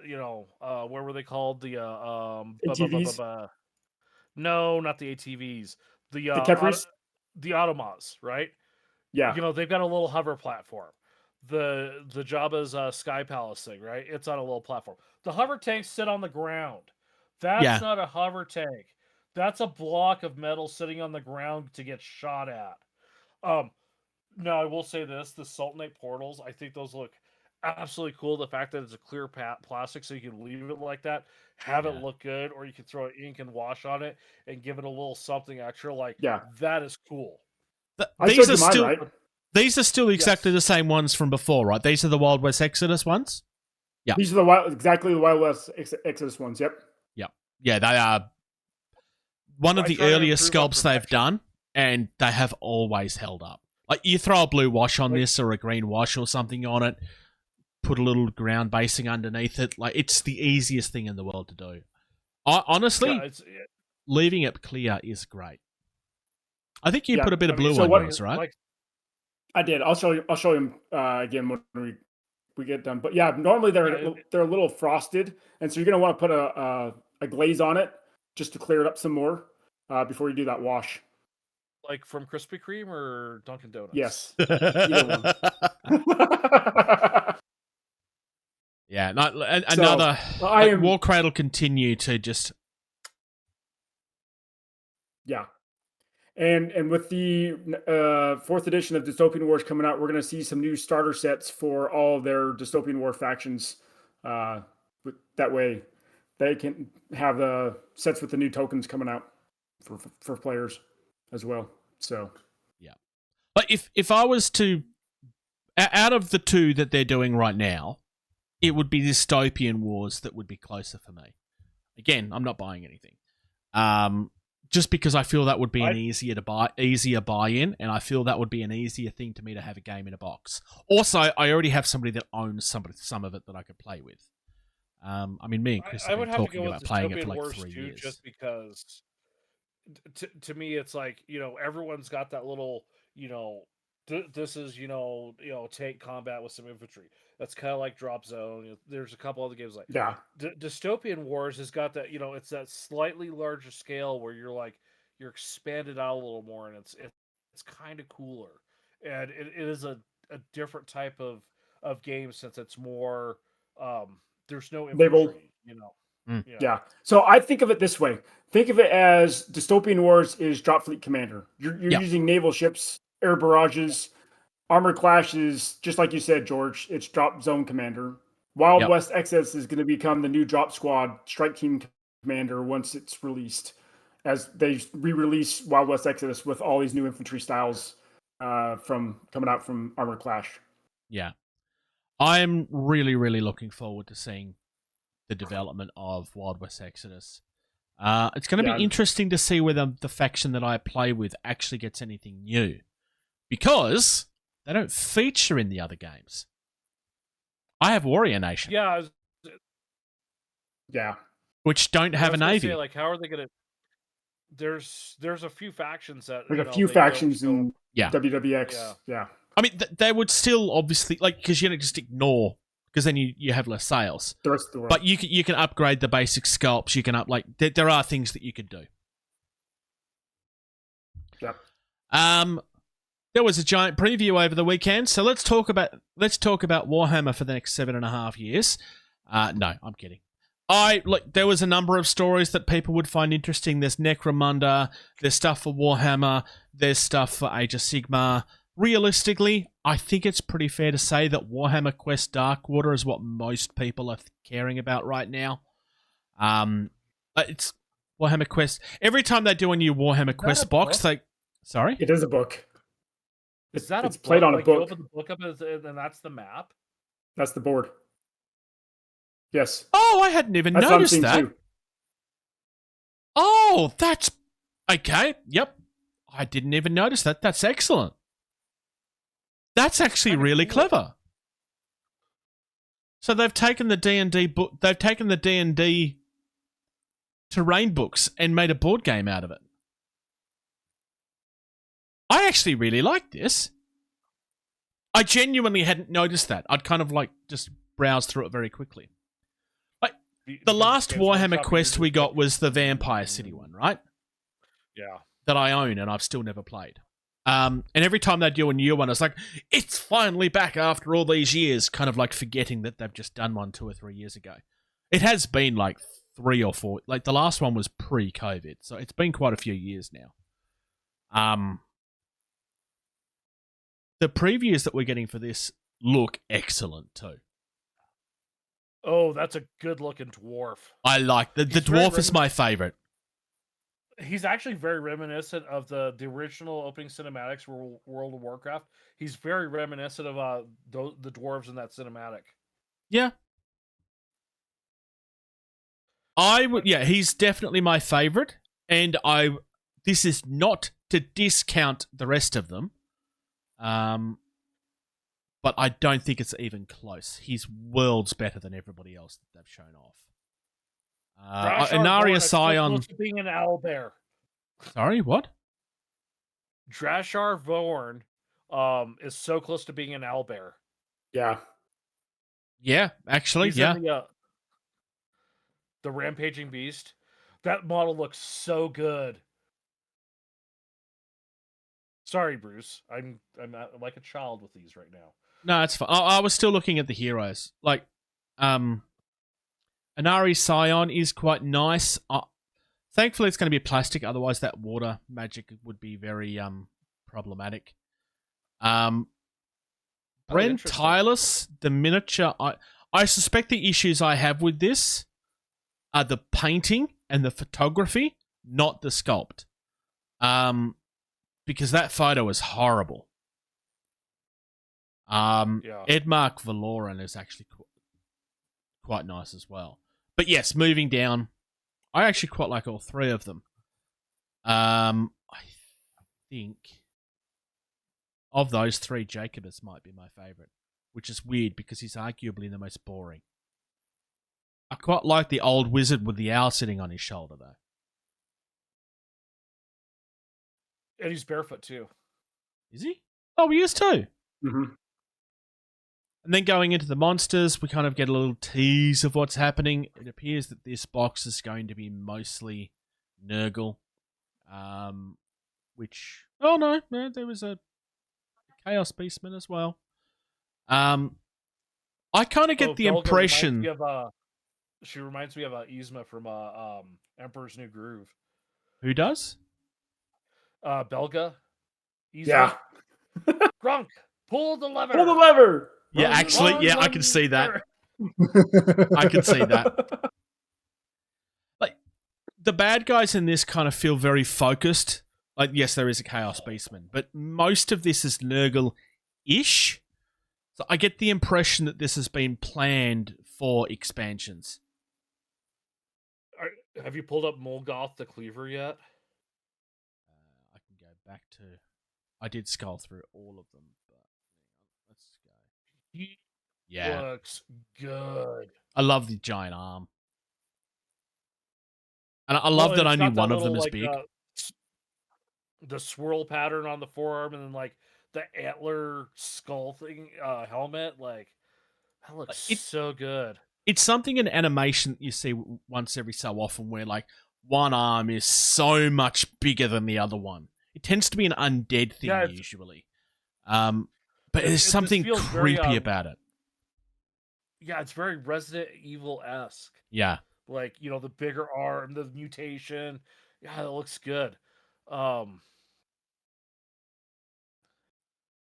what were they called? The ATVs? No, not the ATVs. The Kepris? the Automas, right? Yeah. They've got a little hover platform. The Jabba's Sky Palace thing, right? It's on a little platform. The hover tanks sit on the ground. That's not a hover tank. That's a block of metal sitting on the ground to get shot at. Now I will say this: the Sultinate portals, I think those look absolutely cool. The fact that it's a clear plastic, so you can leave it like that, have it look good, or you can throw ink and wash on it and give it a little something extra. That is cool. These are still right? These are still exactly the same ones from before, right? These are the Wild West Exodus ones. Yeah, these are exactly the Wild West Exodus ones. Yep. Yeah, they are one of the earliest sculpts they've done, and they have always held up. Like, you throw a blue wash on this or a green wash or something on it, put a little ground basing underneath it. Like, it's the easiest thing in the world to do. Honestly, leaving it clear is great. I think you put a bit of blue on yours, right? I did. I'll show you again when we get done. But yeah, normally they're a little frosted, and so you're gonna want to put a glaze on it just to clear it up some more before you do that wash. Like from Krispy Kreme or Dunkin' Donuts? Yes. Either one. Yeah, another War Cradle continue to just And with the 4th edition of Dystopian Wars coming out, we're going to see some new starter sets for all of their Dystopian War factions. That way, they can have the sets with the new tokens coming out for players as well. So, yeah. But if I was to, out of the two that they're doing right now, it would be Dystopian Wars that would be closer for me. Again, I'm not buying anything. Just because I feel that would be an easier buy-in, and I feel that would be an easier thing to me to have a game in a box. Also, I already have somebody that owns some of it that I could play with. I mean, me and Chris have been talking about playing it for like 3 years. Just because, to me, it's like, everyone's got that little, this is, take combat with some infantry. That's kind of like Drop Zone. There's a couple other games like Dystopian Wars has got that. It's that slightly larger scale where you're expanded out a little more, and it's kind of cooler, and it is a different type of game since it's more. There's no infantry, Yeah. So I think of it this way. Think of it as Dystopian Wars is Drop Fleet Commander. You're using naval ships, air barrages. Armored Clashes, just like you said, George, it's Drop Zone Commander. Wild West Exodus is going to become the new Drop Squad Strike Team Commander once it's released, as they re-release Wild West Exodus with all these new infantry styles from coming out from Armored Clash. Yeah. I'm really, really looking forward to seeing the development of Wild West Exodus. It's going to be interesting to see whether the faction that I play with actually gets anything new, because they don't feature in the other games. I have Warrior Nation. Yeah. Which don't have a navy. Say, how are they going to... There's a few factions that... There's a few factions in WWX. Yeah. I mean, they would still obviously... because you don't just ignore... Because then you have less sales. The rest of the world. But you can upgrade the basic sculpts. You can there are things that you could do. Yep. There was a giant preview over the weekend, so let's talk about Warhammer for the next 7.5 years. No, I'm kidding. There was a number of stories that people would find interesting. There's Necromunda, there's stuff for Warhammer, there's stuff for Age of Sigmar. Realistically, I think it's pretty fair to say that Warhammer Quest Darkwater is what most people are caring about right now. It's Warhammer Quest. Every time they do a new Warhammer Quest box, Sorry? It is a book. It's played on a book. You open the book up and that's the map? That's the board. Yes. Oh, I hadn't even noticed that. Too. Oh, that's... Okay, yep. I didn't even notice that. That's excellent. That's actually really clever. So they've taken the D&D book... They've taken the D&D terrain books and made a board game out of it. I actually really like this. I genuinely hadn't noticed that. I'd kind of like just browse through it very quickly. Like the last Warhammer quest we got was the Vampire City one, right? Yeah. That I own and I've still never played. And every time they do a new one, it's like, it's finally back after all these years, kind of like forgetting that they've just done one 2 or 3 years ago. It has been like 3 or 4, like the last one was pre-COVID, so it's been quite a few years now. The previews that we're getting for this look excellent too. Oh, that's a good looking dwarf. I like the dwarf is my favorite. He's actually very reminiscent of the original opening cinematics for World of Warcraft. He's very reminiscent of the dwarves in that cinematic. Yeah. He's definitely my favorite, and this is not to discount the rest of them. But I don't think it's even close. He's worlds better than everybody else that they've shown off. Inaria Scion. Being an owlbear. Sorry, what? Drashar Vorn is so close to being an owlbear. Yeah. Yeah, actually, He's in the Rampaging Beast. That model looks so good. Sorry, Bruce. I'm like a child with these right now. No, it's fine. I was still looking at the heroes. Like, Inari Scion is quite nice. Thankfully, it's going to be plastic. Otherwise, that water magic would be very problematic. Brent Tylus, the miniature. I suspect the issues I have with this are the painting and the photography, not the sculpt. Because that photo is horrible. Edmark Valoran is actually quite nice as well. But yes, moving down, I actually quite like all 3 of them. I think of those 3, Jacobus might be my favorite, which is weird because he's arguably the most boring. I quite like the old wizard with the owl sitting on his shoulder, though. And he's barefoot too. Is he? Oh, he is too. Mm-hmm. And then going into the monsters, we kind of get a little tease of what's happening. It appears that this box is going to be mostly Nurgle. Which... Oh, no. There was a Chaos Beastman as well. I kind of get the Belga impression... she reminds me of Yzma from Emperor's New Groove. Who does? Belga. Yzma. Yeah. Grunk, pull the lever. Pull the lever. Yeah, actually, yeah, I can see that. I can see that. Like, the bad guys in this kind of feel very focused. Like, yes, there is a Chaos Beastman, but most of this is Nurgle-ish. So I get the impression that this has been planned for expansions. Have you pulled up Molgoth the Cleaver yet? I can go back to... I did scroll through all of them, but let's go. He Yeah. looks good. I love the giant arm. And I love that it's only got that one of them little, is big. The swirl pattern on the forearm, and then like the antler skull thing, helmet. Like that looks so good. It's something in animation that you see once every so often where like one arm is so much bigger than the other one. It tends to be an undead thing usually. But there's something creepy very, about it. Yeah, it's very Resident Evil-esque. Yeah. Like, you know, the bigger arm, the mutation. Yeah, it looks good.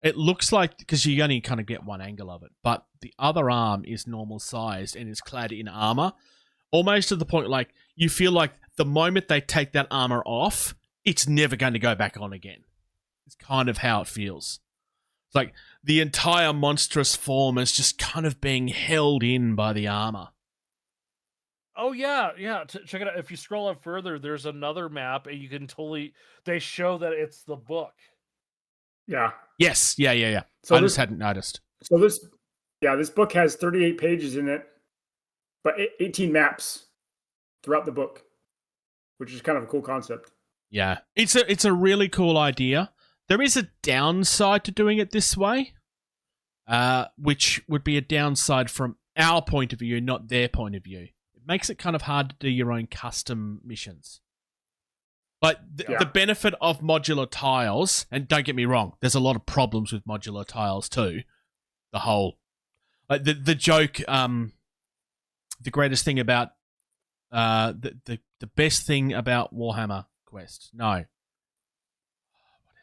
It looks like, because you only kind of get one angle of it, but the other arm is normal sized and is clad in armor, almost to the point like you feel like the moment they take that armor off, it's never going to go back on again. It's kind of how it feels. It's like the entire monstrous form is just kind of being held in by the armor. Oh, yeah. Check it out. If you scroll up further, there's another map, and you can totally... They show that it's the book. Yeah. Yes. Yeah. So I just hadn't noticed. So this book has 38 pages in it, but 18 maps throughout the book. which is kind of a cool concept. Yeah, it's a really cool idea. There is a downside to doing it this way, which would be a downside from our point of view, not their point of view. It makes it kind of hard to do your own custom missions. But the benefit of modular tiles, and don't get me wrong, there's a lot of problems with modular tiles too. The whole, like the joke, the greatest thing about, the best thing about Warhammer Quest. No. What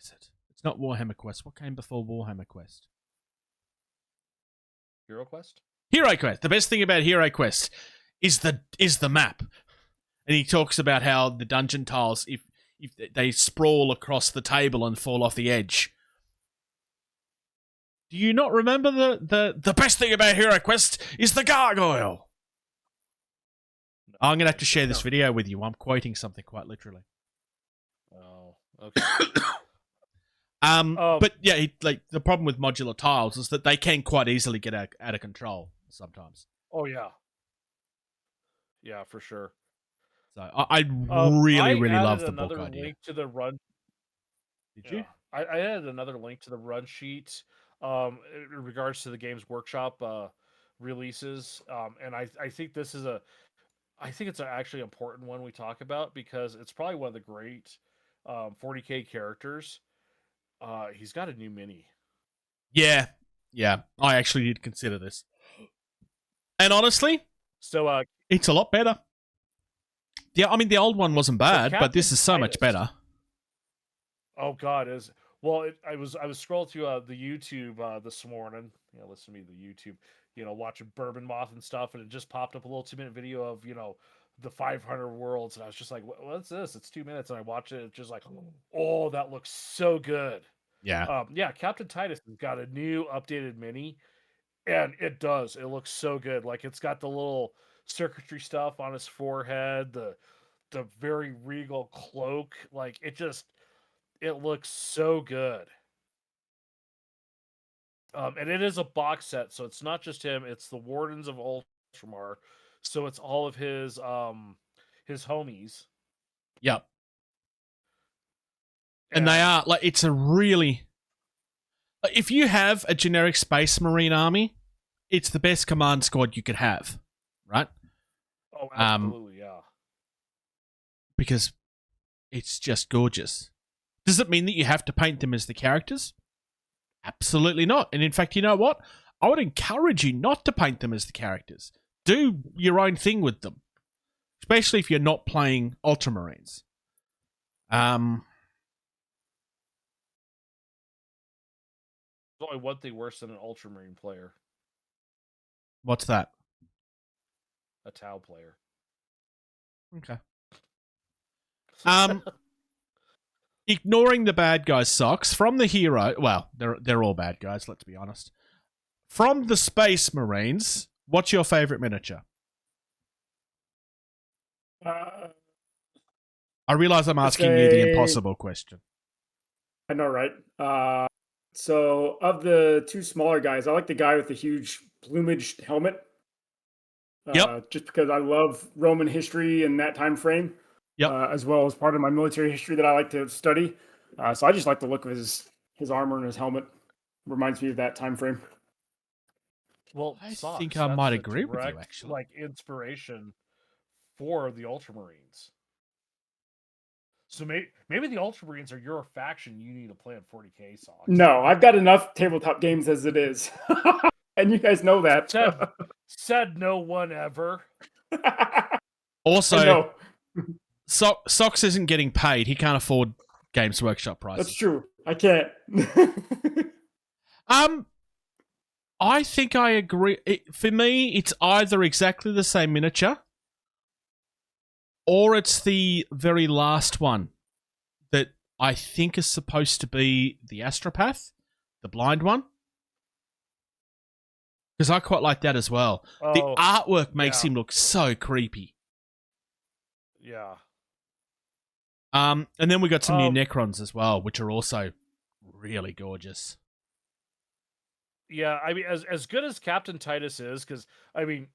is it? It's not Warhammer Quest. What came before Warhammer Quest? Hero Quest? Hero Quest. The best thing about Hero Quest is the map. And he talks about how the dungeon tiles, if they sprawl across the table and fall off the edge. Do you not remember the best thing about Hero Quest is the gargoyle? I'm going to have to share this video with you. I'm quoting something quite literally. Oh, okay. But yeah, the problem with modular tiles is that they can quite easily get out of control sometimes. Oh, yeah. Yeah, for sure. So I really love the book another idea. Link to the run. Did you? I added another link to the run sheet in regards to the Games Workshop releases, and I think this is it's actually an important one we talk about because it's probably one of the great 40k characters. He's got a new mini. Yeah. I actually did consider this, and honestly, so it's a lot better. Yeah, I mean the old one wasn't bad, but this is so much better. Oh God, I was scrolling through the YouTube this morning. Listen to me, the YouTube. Watching Bourbon Moth and stuff, and it just popped up a little 2-minute video of the 500 worlds, and I was just like, "What's this?" It's 2 minutes, and I watched it. It's just like, oh, that looks so good. Yeah. Captain Titus has got a new updated mini, and it does. It looks so good. Like it's got the little circuitry stuff on his forehead, the very regal cloak. Like it looks so good. And it is a box set, so it's not just him, it's the Wardens of Ultramar. So it's all of his homies. Yep. And they are it's a really, if you have a generic Space Marine army, it's the best command squad you could have, right? Oh, absolutely, yeah. Because it's just gorgeous. Does it mean that you have to paint them as the characters? Absolutely not. And in fact, you know what? I would encourage you not to paint them as the characters. Do your own thing with them. Especially if you're not playing Ultramarines. There's only one thing worse than an Ultramarine player. What's that? A Tau player. Okay. Ignoring the bad guys' socks, from the hero... Well, they're all bad guys, let's be honest. From the Space Marines, what's your favourite miniature? I realise I'm asking you the impossible question. I know, right? So, of the two smaller guys, I like the guy with the huge plumaged helmet. Yep. Just because I love Roman history in that time frame. Yep. As well as part of my military history that I like to study. So I just like the look of his armor and his helmet. Reminds me of that time frame. Well, I think I might agree with you, actually. Like inspiration for the Ultramarines. So maybe the Ultramarines are your faction you need to play on 40k Socks. No, I've got enough tabletop games as it is. And you guys know that. Said no one ever. Also, Socks isn't getting paid. He can't afford Games Workshop prices. That's true. I can't. I think I agree. For me, it's either exactly the same miniature, or it's the very last one that I think is supposed to be the Astropath, the blind one. Because I quite like that as well. The artwork makes him look so creepy. Yeah. And then we got some new Necrons as well, which are also really gorgeous. Yeah, I mean, as good as Captain Titus is, because, I mean,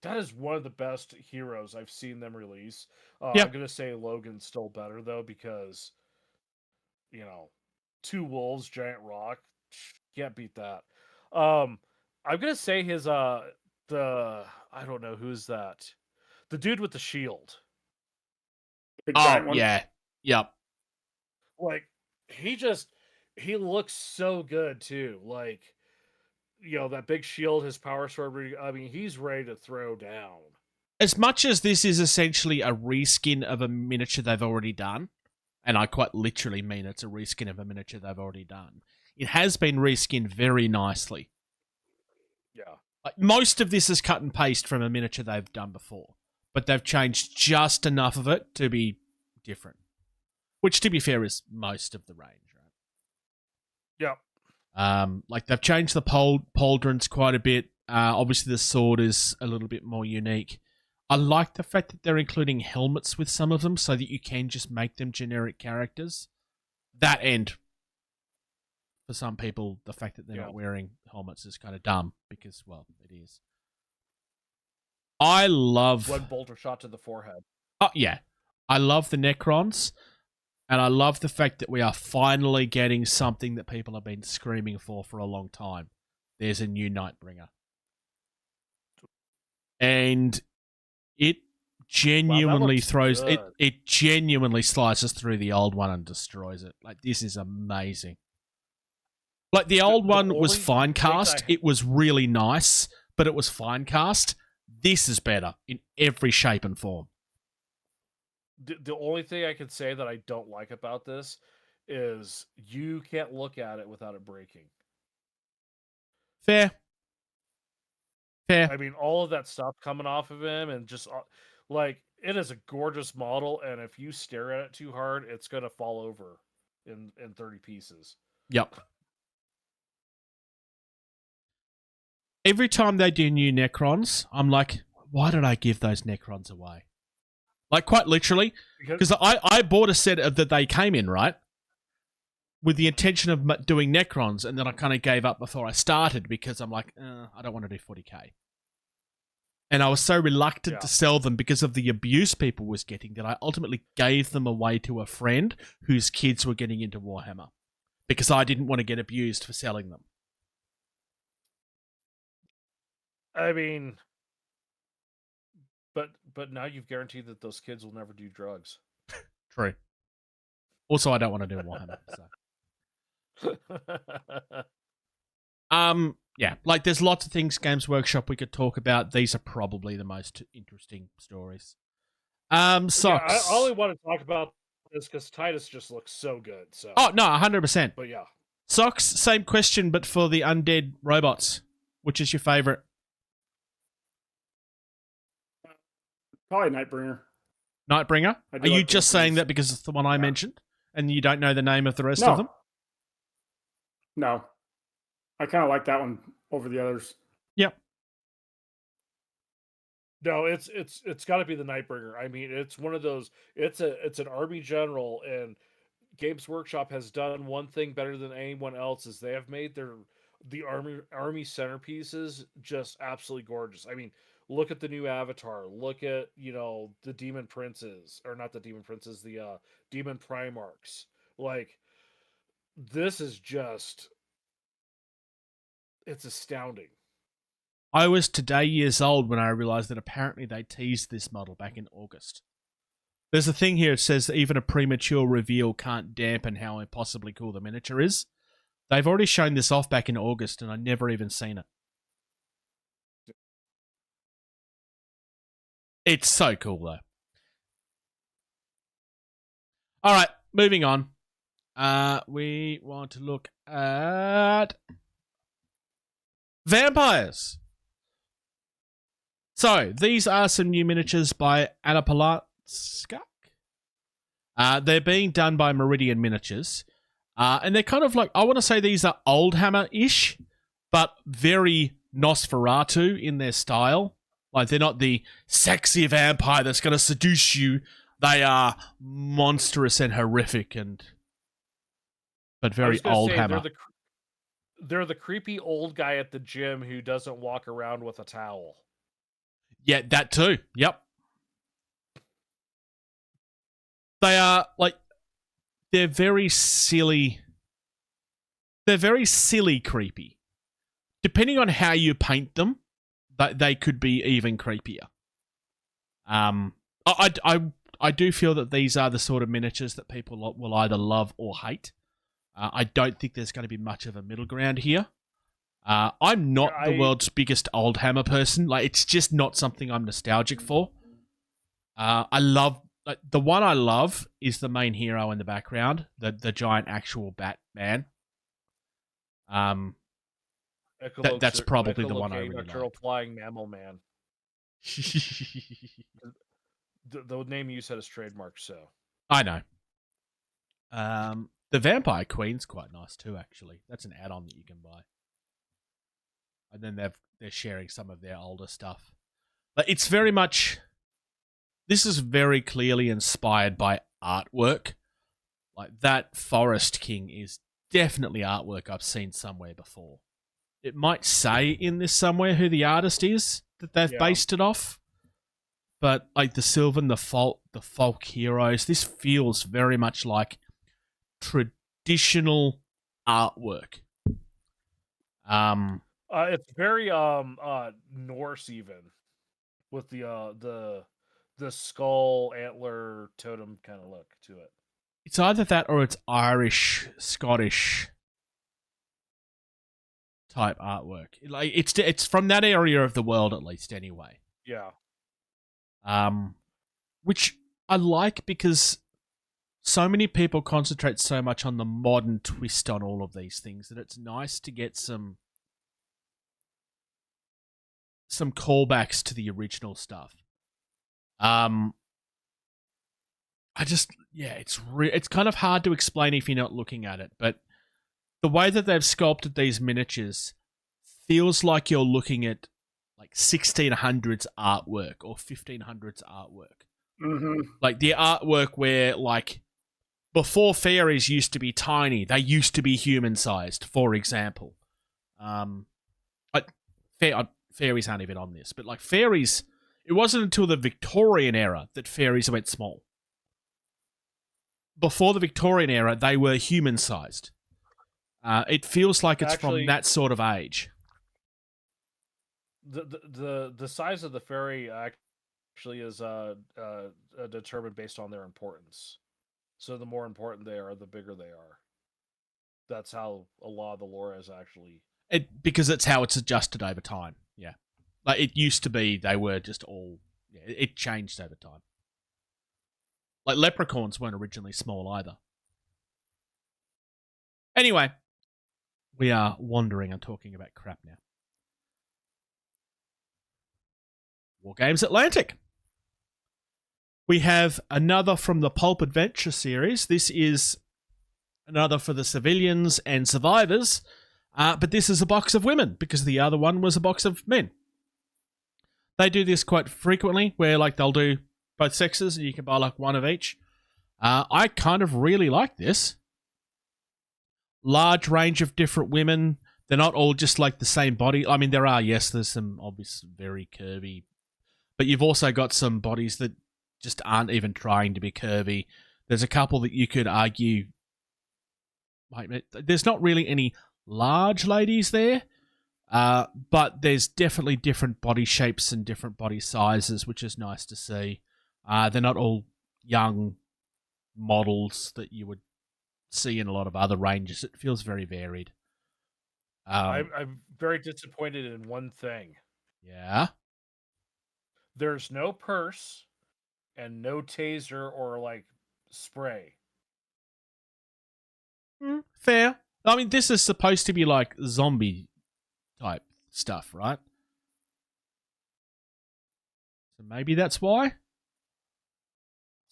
that is one of the best heroes I've seen them release. Yeah. I'm gonna say Logan's still better though, because two wolves, giant rock, can't beat that. I'm gonna say his the I don't know who's that, the dude with the shield. Big Oh, giant one. yeah. Yep. Like he looks so good too. Like that big shield, his power sword. I mean, he's ready to throw down. As much as this is essentially a reskin of a miniature they've already done, and I quite literally mean it's a reskin of a miniature they've already done, it has been reskinned very nicely. Yeah. Like, most of this is cut and paste from a miniature they've done before, but they've changed just enough of it to be different. Which, to be fair, is most of the range, right? Yeah. Like, they've changed the pauldrons quite a bit. Obviously, the sword is a little bit more unique. I like the fact that they're including helmets with some of them so that you can just make them generic characters. That end, for some people, the fact that they're not wearing helmets is kind of dumb because, well, it is. I love... One bolter shot to the forehead. Oh, yeah. I love the Necrons, and I love the fact that we are finally getting something that people have been screaming for a long time. There's a new Nightbringer. And it genuinely throws... It genuinely slices through the old one and destroys it. Like, this is amazing. Like, the old one was fine cast. It was really nice, but it was fine cast. This is better in every shape and form. The only thing I could say that I don't like about this is you can't look at it without it breaking. Fair. I mean, all of that stuff coming off of him, and just like, it is a gorgeous model, and if you stare at it too hard, it's going to fall over in 30 pieces. Yep. Every time they do new Necrons, I'm like, why did I give those Necrons away? Like, quite literally, because I bought a set that they came in, right? With the intention of doing Necrons, and then I kind of gave up before I started because I'm like, I don't want to do 40k. And I was so reluctant to sell them because of the abuse people was getting that I ultimately gave them away to a friend whose kids were getting into Warhammer because I didn't want to get abused for selling them. I mean, but now you've guaranteed that those kids will never do drugs. True. Also, I don't want to do Warhammer. So. Yeah, like there's lots of things Games Workshop we could talk about. These are probably the most interesting stories. Socks. Yeah, I only want to talk about this because Titus just looks so good. So. Oh no, 100%. But yeah, Socks. Same question, but for the undead robots. Which is your favorite? Probably Nightbringer. Nightbringer. Are you like just saying that because it's the one I mentioned, and you don't know the name of the rest No. of them? No. I kind of like that one over the others. Yep. No, it's got to be the Nightbringer. I mean, it's one of those. It's an army general, and Games Workshop has done one thing better than anyone else is they have made the army centerpieces just absolutely gorgeous. I mean, look at the new Avatar. Look at the Demon Princes, or not the Demon Princes, the Demon Primarchs. Like, this is just. It's astounding. I was today years old when I realized that apparently they teased this model back in August. There's a thing here that says that even a premature reveal can't dampen how impossibly cool the miniature is. They've already shown this off back in August and I never even seen it. It's so cool though. Alright, moving on. We want to look at vampires. So, these are some new miniatures by Anapolotskak. They're being done by Meridian Miniatures. And they're kind of like, I want to say these are Old Hammer-ish, but very Nosferatu in their style. Like, they're not the sexy vampire that's going to seduce you. They are monstrous and horrific, but very Old Hammer. They're the creepy old guy at the gym who doesn't walk around with a towel. Yeah, that too. Yep. They are like they're very silly. They're very silly creepy. Depending on how you paint them, they could be even creepier. I do feel that these are the sort of miniatures that people will either love or hate. I don't think there's going to be much of a middle ground here. I'm not the world's biggest old hammer person. Like, it's just not something I'm nostalgic for. I love the one I love is the main hero in the background, the giant actual Batman. That's probably the one I really like. Flying mammal man. The name you said is trademarked, so I know. The Vampire Queen's quite nice too, actually. That's an add-on that you can buy. And then they're sharing some of their older stuff. But it's very much... This is very clearly inspired by artwork. Like, that Forest King is definitely artwork I've seen somewhere before. It might say in this somewhere who the artist is that they've based it off. But, like, the Sylvan, the folk heroes, this feels very much like traditional artwork. It's very Norse even, with the skull antler totem kind of look to it. It's either that or it's Irish, Scottish type artwork. Like, it's from that area of the world, at least, anyway. Yeah. Which I like because so many people concentrate so much on the modern twist on all of these things that it's nice to get some callbacks to the original stuff. It's kind of hard to explain if you're not looking at it, but the way that they've sculpted these miniatures feels like you're looking at like 1600s artwork or 1500s artwork. Mm-hmm. Like the artwork where, like, before fairies used to be tiny, they used to be human-sized, for example. Fairies aren't even on this, but like fairies, it wasn't until the Victorian era that fairies went small. Before the Victorian era, they were human-sized. It feels like it's from that sort of age. The size of the fairy actually is determined based on their importance. So the more important they are, the bigger they are. That's how a lot of the lore is actually. Because it's how it's adjusted over time. Yeah, like it used to be, they were just all. Yeah, it changed over time. Like leprechauns weren't originally small either. Anyway, we are wandering and talking about crap now. Wargames Atlantic. We have another from the Pulp Adventure series. This is another for the civilians and survivors, but this is a box of women because the other one was a box of men. They do this quite frequently where like they'll do both sexes and you can buy like one of each. I kind of really like this. Large range of different women. They're not all just like the same body. I mean, there's some obvious very curvy, but you've also got some bodies that just aren't even trying to be curvy. There's a couple that you could argue, like, there's not really any large ladies there, but there's definitely different body shapes and different body sizes, which is nice to see. They're not all young models that you would see in a lot of other ranges. It feels very varied. I'm very disappointed in one thing. Yeah? There's no purse and no taser or like spray. Fair. I mean, this is supposed to be like zombie type stuff, right? So maybe that's why.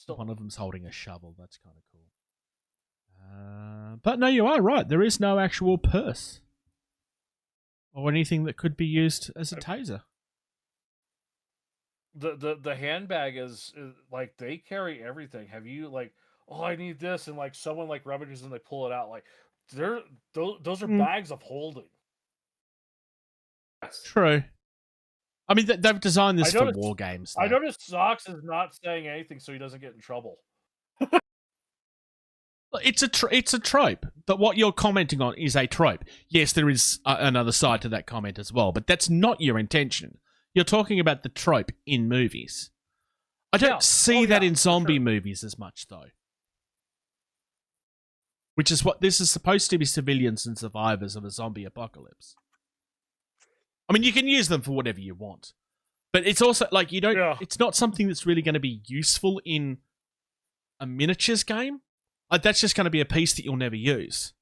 One of them's holding a shovel. That's kind of cool. But no, you are right. There is no actual purse or anything that could be used as a taser. The handbag is like they carry everything. Have you like, oh, I need this, and like someone like rubbages and they pull it out. Like those are bags of holding. True. I mean, they've designed this I for noticed- war games. I though. noticed Socks is not saying anything so he doesn't get in trouble. It's a trope. But what you're commenting on is a trope. Yes, there is another side to that comment as well, but that's not your intention. You're talking about the trope in movies. I don't see that in zombie movies as much, though. Which is what this is supposed to be: civilians and survivors of a zombie apocalypse. I mean, you can use them for whatever you want, but it's also like you don't. Yeah. It's not something that's really going to be useful in a miniatures game. That's just going to be a piece that you'll never use.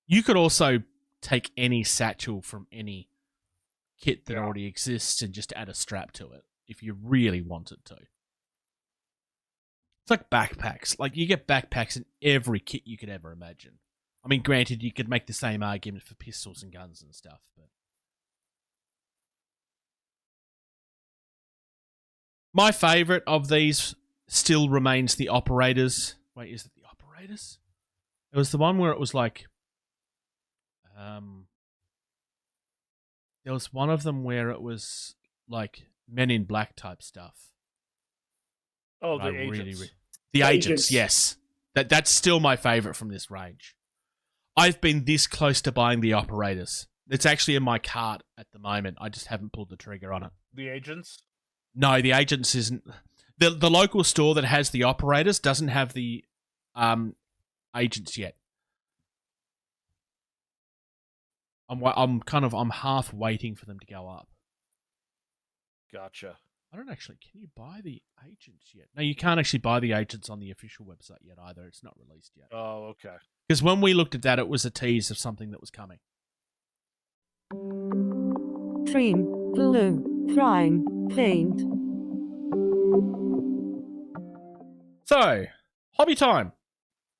You could also take any satchel from any kit that already exists and just add a strap to it if you really wanted to. It's like backpacks. Like, you get backpacks in every kit you could ever imagine. I mean, granted, you could make the same argument for pistols and guns and stuff, but... My favourite of these still remains the Operators. Wait, is it the Operators? It was the one where it was like... there was one of them where it was like Men in Black type stuff. Oh, the agents. The agents, yes. That's still my favourite from this range. I've been this close to buying the Operators. It's actually in my cart at the moment. I just haven't pulled the trigger on it. The agents? No, the agents isn't. The local store that has the Operators doesn't have the agents yet. I'm half waiting for them to go up. Gotcha. I don't actually. Can you buy the agents yet? No, you can't actually buy the agents on the official website yet either. It's not released yet. Oh, okay. Because when we looked at that, it was a tease of something that was coming. Trim, glue, prime, paint. So, hobby time.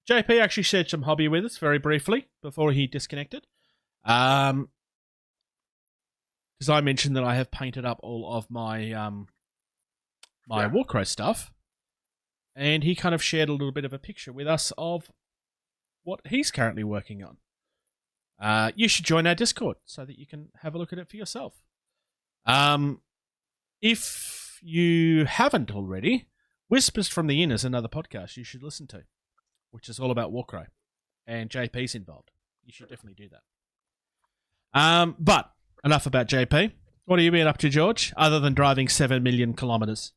JP actually shared some hobby with us very briefly before he disconnected. Because I mentioned that I have painted up all of my Warcrow stuff, and he kind of shared a little bit of a picture with us of what he's currently working on. You should join our Discord so that you can have a look at it for yourself. If you haven't already, Whispers from the Inn is another podcast you should listen to, which is all about Warcrow, and JP's involved. You should definitely do that. But enough about JP. What have you been up to, George, other than driving 7 million kilometers?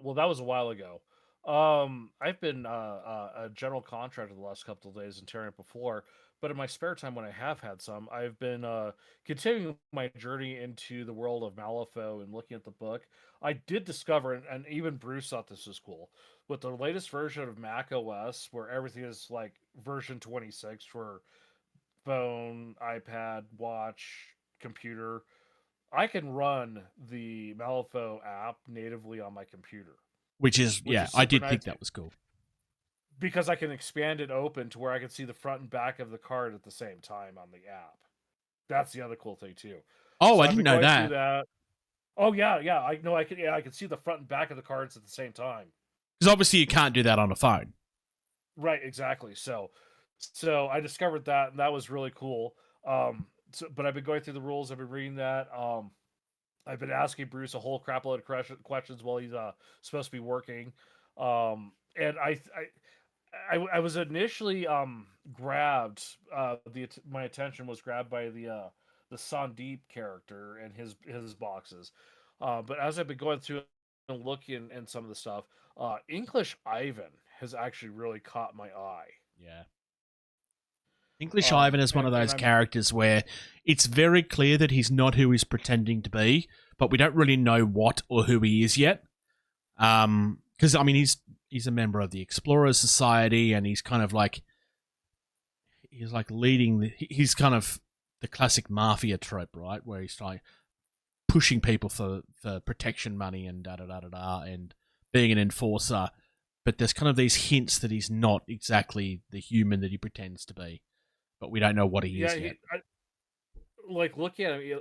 Well, that was a while ago. I've been a general contractor the last couple of days and tearing up a floor, but in my spare time when I have had some, I've been continuing my journey into the world of Malifaux and looking at the book. I did discover, and even Bruce thought this was cool, with the latest version of Mac OS, where everything is like version 26 for phone, iPad, watch, computer. I can run the Malifaux app natively on my computer. Which is I did think that was cool. Because I can expand it open to where I can see the front and back of the card at the same time on the app. That's the other cool thing too. Oh, So I I've didn't been know going through that. Oh yeah. I know. I can see the front and back of the cards at the same time. Because obviously you can't do that on a phone. Right. Exactly. So I discovered that, and that was really cool. But I've been going through the rules. I've been reading that. I've been asking Bruce a whole crap load of questions while he's supposed to be working. And I was initially grabbed. My attention was grabbed by the Sandeep character and his boxes. But as I've been going through and looking and some of the stuff, English Ivan has actually really caught my eye. Yeah. English Ivan is one of those characters where it's very clear that he's not who he's pretending to be, but we don't really know what or who he is yet. Because I mean, he's a member of the Explorers Society, and he's kind of like leading. He's kind of the classic mafia trope, right? Where he's like pushing people for protection money and and being an enforcer. But there's kind of these hints that he's not exactly the human that he pretends to be. But we don't know what he is yet. Like, looking at him,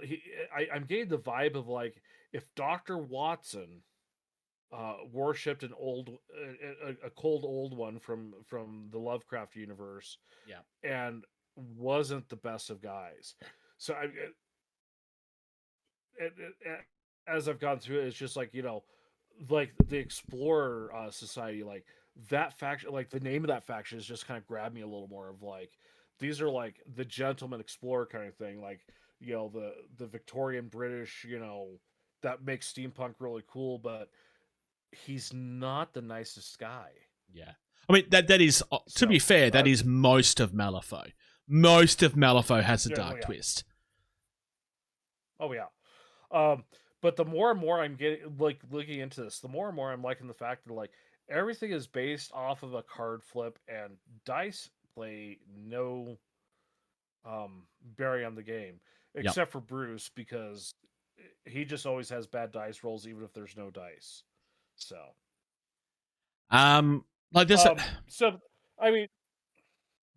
I'm getting the vibe of like if Dr. Watson worshipped an a cold old one from the Lovecraft universe, yeah, and wasn't the best of guys. So as I've gone through it, it's just like, like the Explorer Society, like that faction, like the name of that faction has just kind of grabbed me a little more of like, these are like the gentleman explorer kind of thing. Like, the Victorian British, that makes steampunk really cool, but he's not the nicest guy. Yeah. I mean, that is, to be fair, that is most of Malifaux. Most of Malifaux has a dark twist. Oh, yeah. But the more and more I'm getting, like, looking into this, the more and more I'm liking the fact that, like, everything is based off of a card flip, and dice play no bearing on the game, except for Bruce, because he just always has bad dice rolls, even if there's no dice. So, like this. So I mean,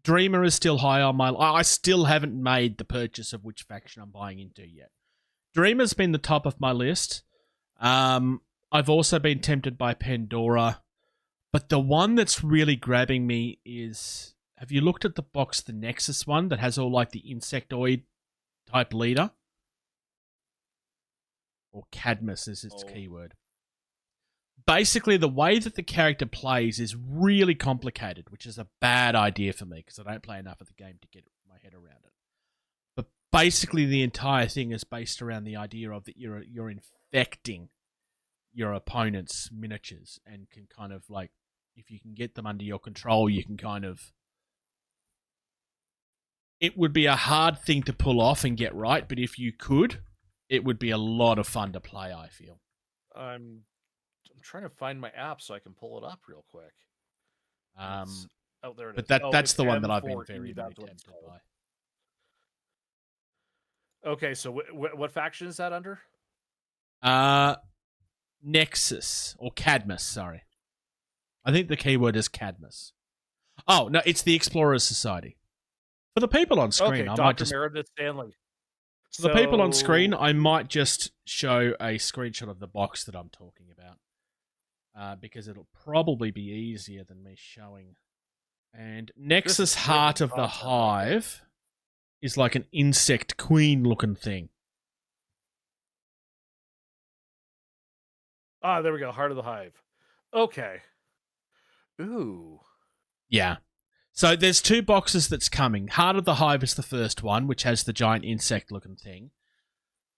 Dreamer is still high on my. I still haven't made the purchase of which faction I'm buying into yet. Dreamer's been the top of my list. I've also been tempted by Pandora, but the one that's really grabbing me is. Have you looked at the box, the Nexus one that has all like the insectoid type leader? Or Cadmus is its keyword. Basically, the way that the character plays is really complicated, which is a bad idea for me because I don't play enough of the game to get my head around it. But basically, the entire thing is based around the idea of that you're infecting your opponent's miniatures and can kind of like, if you can get them under your control, you can kind of. It would be a hard thing to pull off and get right, but if you could, it would be a lot of fun to play, I feel. I'm trying to find my app so I can pull it up real quick. Oh, there it is. But that's the one that I've been very, very tempted by. Okay, so what faction is that under? Nexus, or Cadmus, sorry. I think the keyword is Cadmus. Oh, no, it's the Explorers Society. For the people on screen, I might just... Meredith Stanley. For the people on screen, I might just show a screenshot of the box that I'm talking about. Because it'll probably be easier than me showing. And Nexus Heart of the Hive is like an insect queen looking thing. Ah, there we go. Heart of the Hive. Okay. Ooh. Yeah. So there's two boxes that's coming. Heart of the Hive is the first one, which has the giant insect looking thing.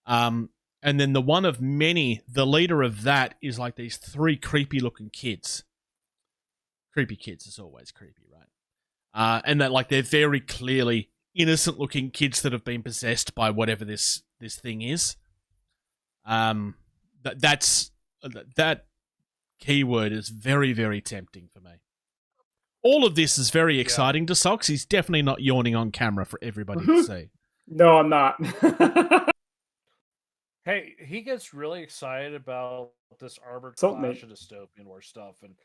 And then the one of many, the leader of that is like these three creepy looking kids. Creepy kids is always creepy, right? And that like they're very clearly innocent looking kids that have been possessed by whatever this thing is. That keyword is very, very tempting for me. All of this is very exciting to Socks. He's definitely not yawning on camera for everybody to see. No, I'm not. Hey, he gets really excited about this armored Sultinate. clash of dystopian war stuff, and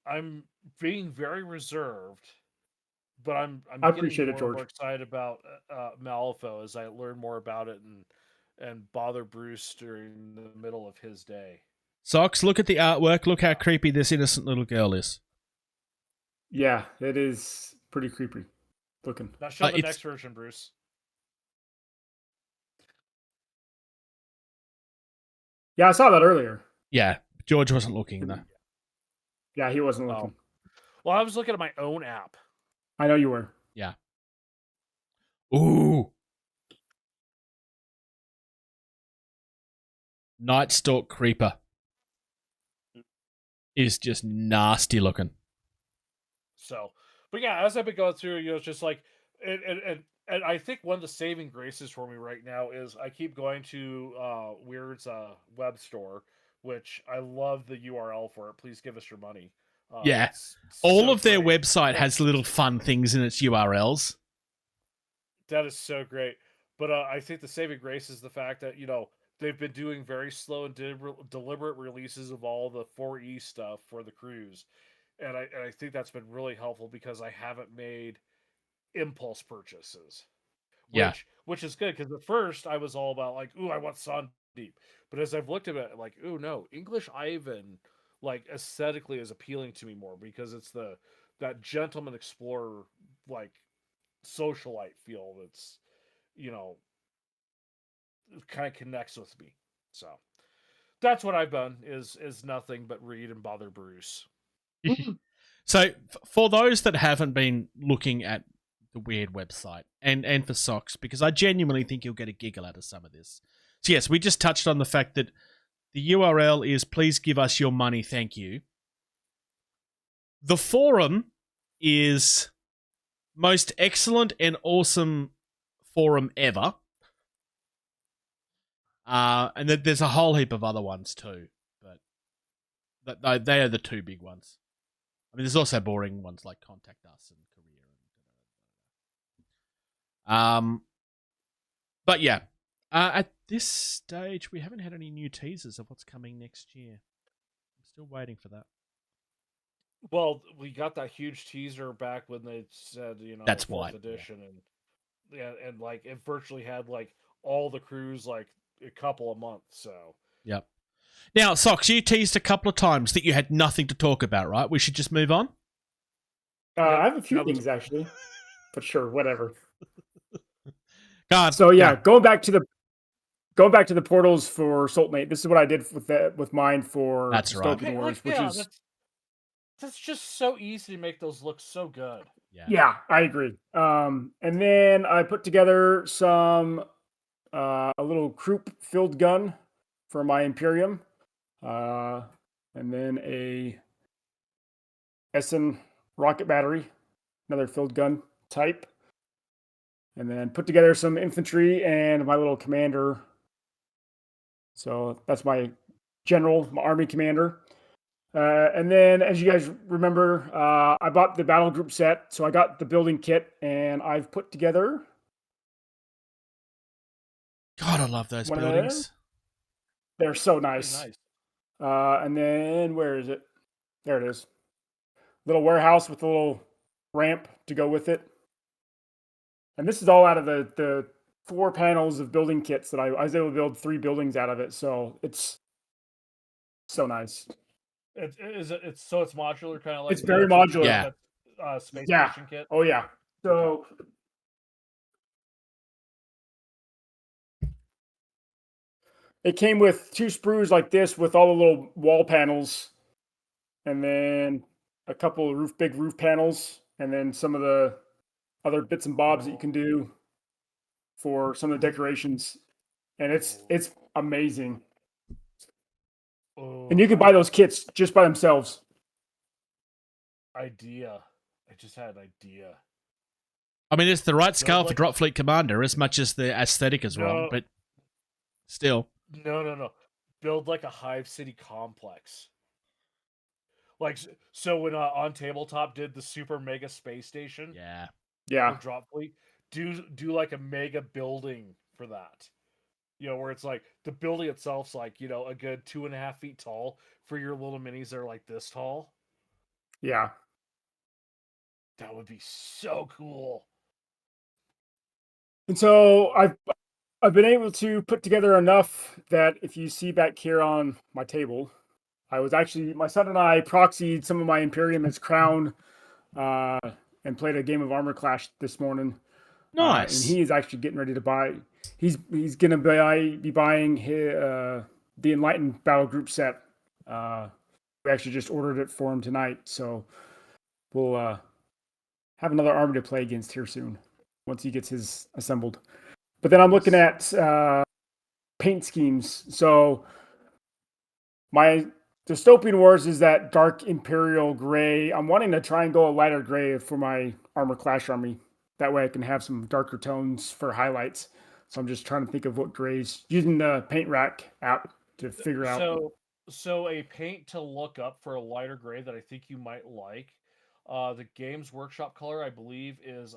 I'm being very reserved, but I'm I appreciate getting it, more and George. more excited about Malifaux as I learn more about it and bother Bruce during the middle of his day. Socks, look at the artwork. Look how creepy this innocent little girl is. Yeah, it is pretty creepy looking. Now show the next version, Bruce. Yeah, I saw that earlier. Yeah, George wasn't looking though. Yeah, he wasn't looking. Well, I was looking at my own app. I know you were. Yeah. Ooh. Nightstalk Creeper is just nasty looking. So, but yeah, as I've been going through, it's just like, and I think one of the saving graces for me right now is I keep going to Weird's web store, which I love the URL for it. Please give us your money. Yeah, all of their website has little fun things in its URLs. That is so great. But I think the saving grace is the fact that, they've been doing very slow and deliberate releases of all the 4E stuff for the cruise. And I think that's been really helpful because I haven't made impulse purchases. Which is good, because at first I was all about like, ooh, I want Sandeep. But as I've looked at it, like, ooh, no, English Ivan, like, aesthetically is appealing to me more because it's that gentleman explorer, like, socialite feel that's, you know, kind of connects with me. So that's what I've done is nothing but read and bother Bruce. So for those that haven't been looking at the weird website and for Socks, because I genuinely think you'll get a giggle out of some of this. So yes, we just touched on the fact that the URL is please give us your money, thank you. The forum is most excellent and awesome forum ever. And then there's a whole heap of other ones too, but they are the two big ones. I mean, there's also boring ones like Contact Us and Career. But yeah, at this stage, we haven't had any new teasers of what's coming next year. I'm still waiting for that. Well, we got that huge teaser back when they said, you know, That's fourth why, edition, and like it virtually had like all the crews like a couple of months. So Yep. Now, Socks, you teased a couple of times that you had nothing to talk about, right? We should just move on. I have a few things actually, but sure, whatever. God. So yeah, going back to the portals for Sultinate. This is what I did with mine for That's right. Dystopian Wars, which is that's just so easy to make those look so good. Yeah, I agree. And then I put together some a little croup filled gun for my Imperium, and then a Essen rocket battery, another filled gun type, and then put together some infantry and my little commander. So that's my general, my army commander. And then, as you guys remember, I bought the battle group set, so I got the building kit, and I've put together. God, I love those buildings. They're so nice. And then, where is it? There it is. Little warehouse with a little ramp to go with it. And this is all out of the 4 panels of building kits that I was able to build 3 buildings out of it. So it's so nice. It's modular, kind of like it's very modular. Yeah. Space station kit. Oh yeah. So it came with 2 sprues like this with all the little wall panels, and then a couple of big roof panels, and then some of the other bits and bobs that you can do for some of the decorations, and it's amazing. And you can buy those kits just by themselves. Idea. I just had an idea. I mean, it's the right scale for Drop Fleet Commander, as much as the aesthetic is wrong, but still. No. Build like a Hive City complex. Like, so when On Tabletop did the Super Mega Space Station, yeah, Drop Fleet, do like a mega building for that. You know, where it's like the building itself's like, you know, a good 2.5 feet tall for your little minis that are like this tall. Yeah, that would be so cool. And so I've been able to put together enough that if you see back here on my table, my son and I proxied some of my Imperium as Crown, and played a game of Armor Clash this morning. Nice. And he is actually getting ready to buy. He's going to be buying the Enlightened Battle Group set. We actually just ordered it for him tonight, so we'll have another army to play against here soon once he gets his assembled. But then I'm looking at paint schemes. So my Dystopian Wars is that dark Imperial gray. I'm wanting to try and go a lighter gray for my Armor Clash army. That way I can have some darker tones for highlights. So I'm just trying to think of what grays, using the Paint Rack app to figure out. So a paint to look up for a lighter gray that I think you might like. The Games Workshop color, I believe, is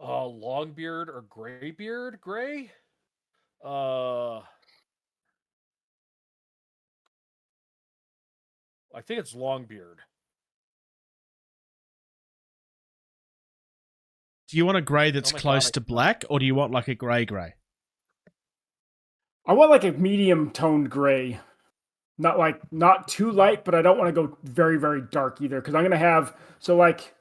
Longbeard or Graybeard gray. I think it's Longbeard. Do you want a grey that's close to black, or do you want like a grey? I want like a medium toned gray. Not too light, but I don't want to go very, very dark either. Because I'm going to have, so like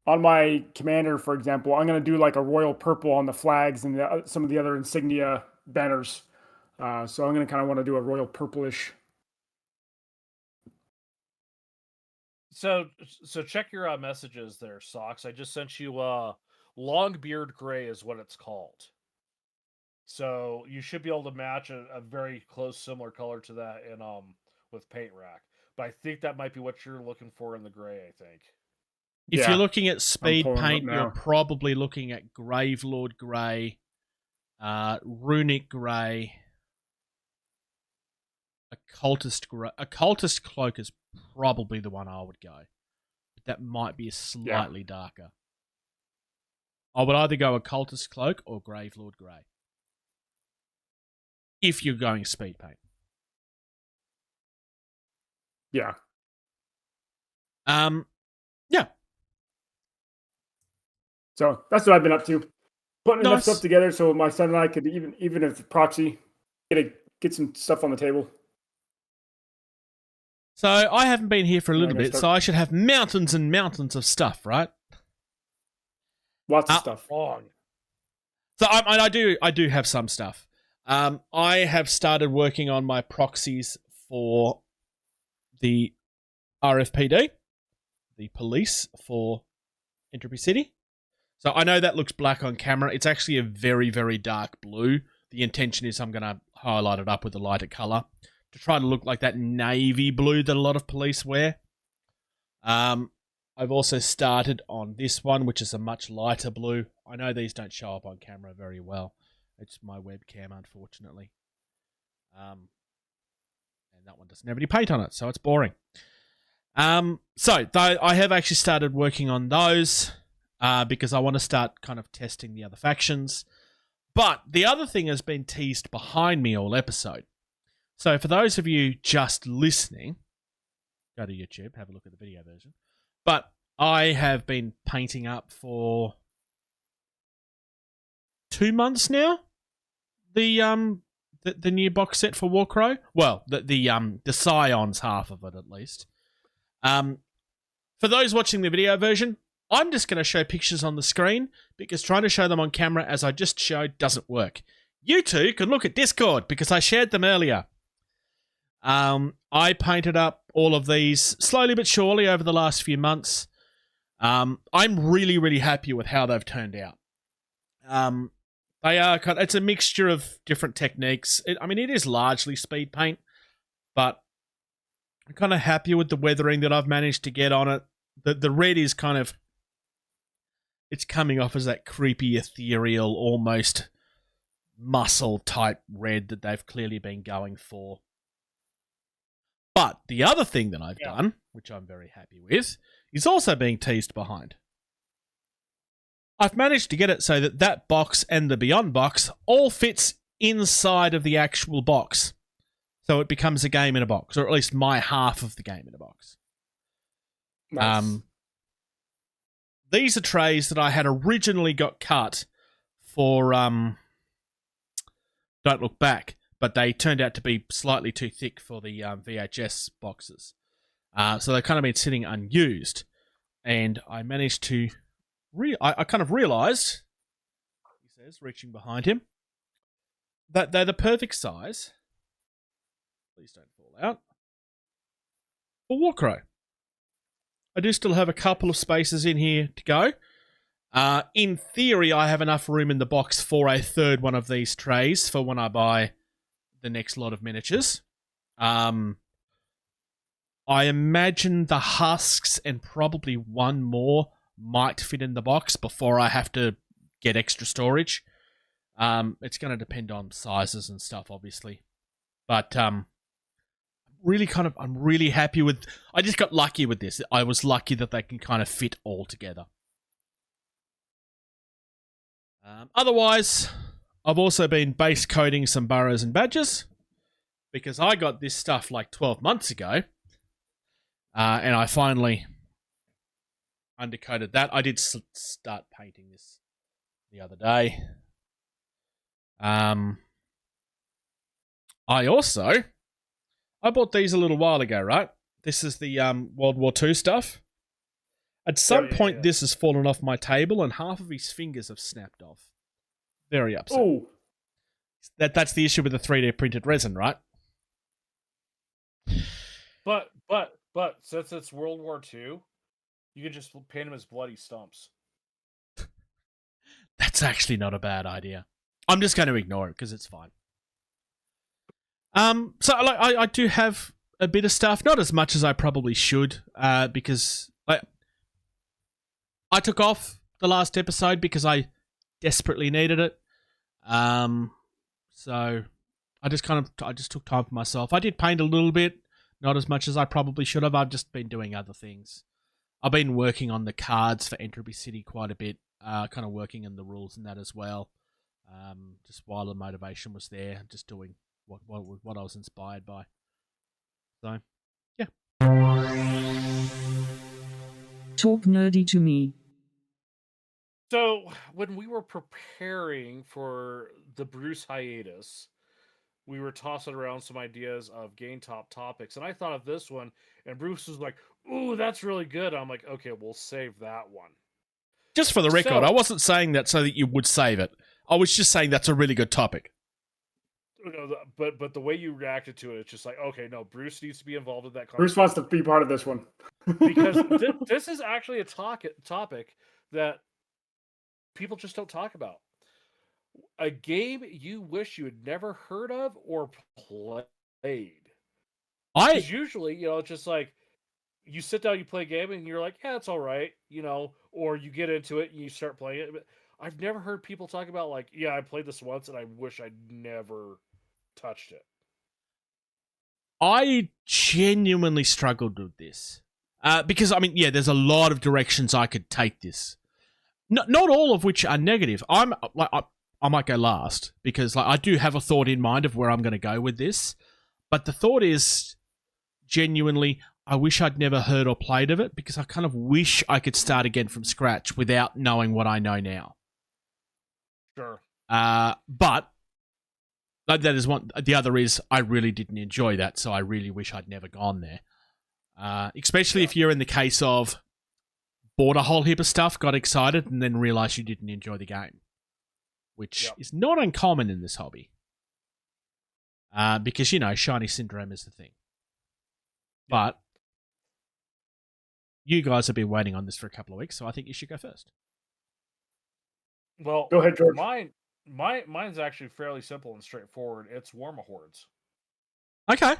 on my commander, for example, I'm going to do like a royal purple on the flags and some of the other insignia banners. So I'm going to kind of want to do a royal purplish. So check your messages there, Socks. I just sent you Longbeard Gray is what it's called. So you should be able to match a very close, similar color to that in with Paint Rack. But I think that might be what you're looking for in the gray. I think. If you're looking at speed pulling it up paint, now. you're probably looking at Gravelord Grey, Runic Grey, Occultist Grey. Occultist Cloak is probably the one I would go. But that might be slightly darker. I would either go Occultist Cloak or Gravelord Grey. If you're going speed paint. Yeah. Yeah. So that's what I've been up to. Putting enough Nice. stuff together so my son and I could even if proxy, get some stuff on the table. So I haven't been here for a Yeah, little I gotta bit, start- so I should have mountains and mountains of stuff, right? Lots of stuff. Wrong. So I do have some stuff. I have started working on my proxies for the RFPD, the police for Entropy City. So I know that looks black on camera. It's actually a very, very dark blue. The intention is I'm going to highlight it up with a lighter color to try to look like that navy blue that a lot of police wear. I've also started on this one, which is a much lighter blue. I know these don't show up on camera very well. It's my webcam, unfortunately. And that one doesn't have any paint on it, so it's boring. So I have actually started working on those because I want to start kind of testing the other factions. But the other thing has been teased behind me all episode. So for those of you just listening, go to YouTube, have a look at the video version. But I have been painting up for 2 months now. The new box set for Warcrow. Well, the Scions half of it at least. For those watching the video version, I'm just going to show pictures on the screen because trying to show them on camera as I just showed doesn't work. You two can look at Discord because I shared them earlier. I painted up all of these slowly but surely over the last few months. I'm really, really happy with how they've turned out. It's a mixture of different techniques. It is largely speed paint, but I'm kind of happy with the weathering that I've managed to get on it. The red is kind of, it's coming off as that creepy, ethereal, almost muscle type red that they've clearly been going for. But the other thing that I've done, which I'm very happy with, is also being teased behind. I've managed to get it so that that box and the Beyond box all fits inside of the actual box. So it becomes a game in a box, or at least my half of the game in a box. Nice. These are trays that I had originally got cut for Don't Look Back, but they turned out to be slightly too thick for the VHS boxes. So they've kind of been sitting unused. And I managed to... I kind of realised, he says, reaching behind him, that they're the perfect size. Please don't fall out. For Warcrow. I do still have a couple of spaces in here to go. In theory, I have enough room in the box for a third one of these trays for when I buy the next lot of miniatures. I imagine the husks and probably one more might fit in the box before I have to get extra storage. It's going to depend on sizes and stuff, obviously. But I'm really happy with... I just got lucky with this. I was lucky that they can kind of fit all together. Otherwise, I've also been base coating some burrows and badges because I got this stuff like 12 months ago. And I finally undercoated that. I did start painting this the other day. I bought these a little while ago, right? This is the World War II stuff. At some Yeah, point, yeah. this has fallen off my table, and half of his fingers have snapped off. Very upset. Oh, That's the issue with the 3D printed resin, right? But since it's World War II, you can just paint them as bloody stumps. That's actually not a bad idea. I'm just going to ignore it because it's fine. So like I do have a bit of stuff, not as much as I probably should, because like I took off the last episode because I desperately needed it. So I just took time for myself. I did paint a little bit, not as much as I probably should have. I've just been doing other things. I've been working on the cards for Entropy City quite a bit, kind of working in the rules and that as well. Just while the motivation was there, just doing what I was inspired by. So, yeah. Talk nerdy to me. So when we were preparing for the Bruce hiatus, we were tossing around some ideas of game top topics, and I thought of this one, and Bruce was like, "Ooh, that's really good." I'm like, "Okay, we'll save that one." Just for the record, So- I wasn't saying that so that you would save it. I was just saying that's a really good topic. But the way you reacted to it, it's just like, okay, no, Bruce needs to be involved in that conversation. Bruce wants to be part of this one. Because this is actually a topic that people just don't talk about. A game you wish you had never heard of or played. Because usually, it's just like you sit down, you play a game, and you're like, yeah, it's all right, or you get into it and you start playing it. But I've never heard people talk about like, yeah, I played this once and I wish I'd never touched it. I genuinely struggled with this. Because, I mean, yeah, there's a lot of directions I could take this. Not all of which are negative. I might go last because I do have a thought in mind of where I'm going to go with this. But the thought is genuinely, I wish I'd never heard or played of it because I kind of wish I could start again from scratch without knowing what I know now. Sure. But that is one. The other is I really didn't enjoy that, so I really wish I'd never gone there. Especially if you're in the case of bought a whole heap of stuff, got excited, and then realized you didn't enjoy the game, which is not uncommon in this hobby. Because shiny syndrome is the thing. But you guys have been waiting on this for a couple of weeks, so I think you should go first. Well, go ahead, George. Mine's actually fairly simple and straightforward. It's Warhammer Hordes. Okay.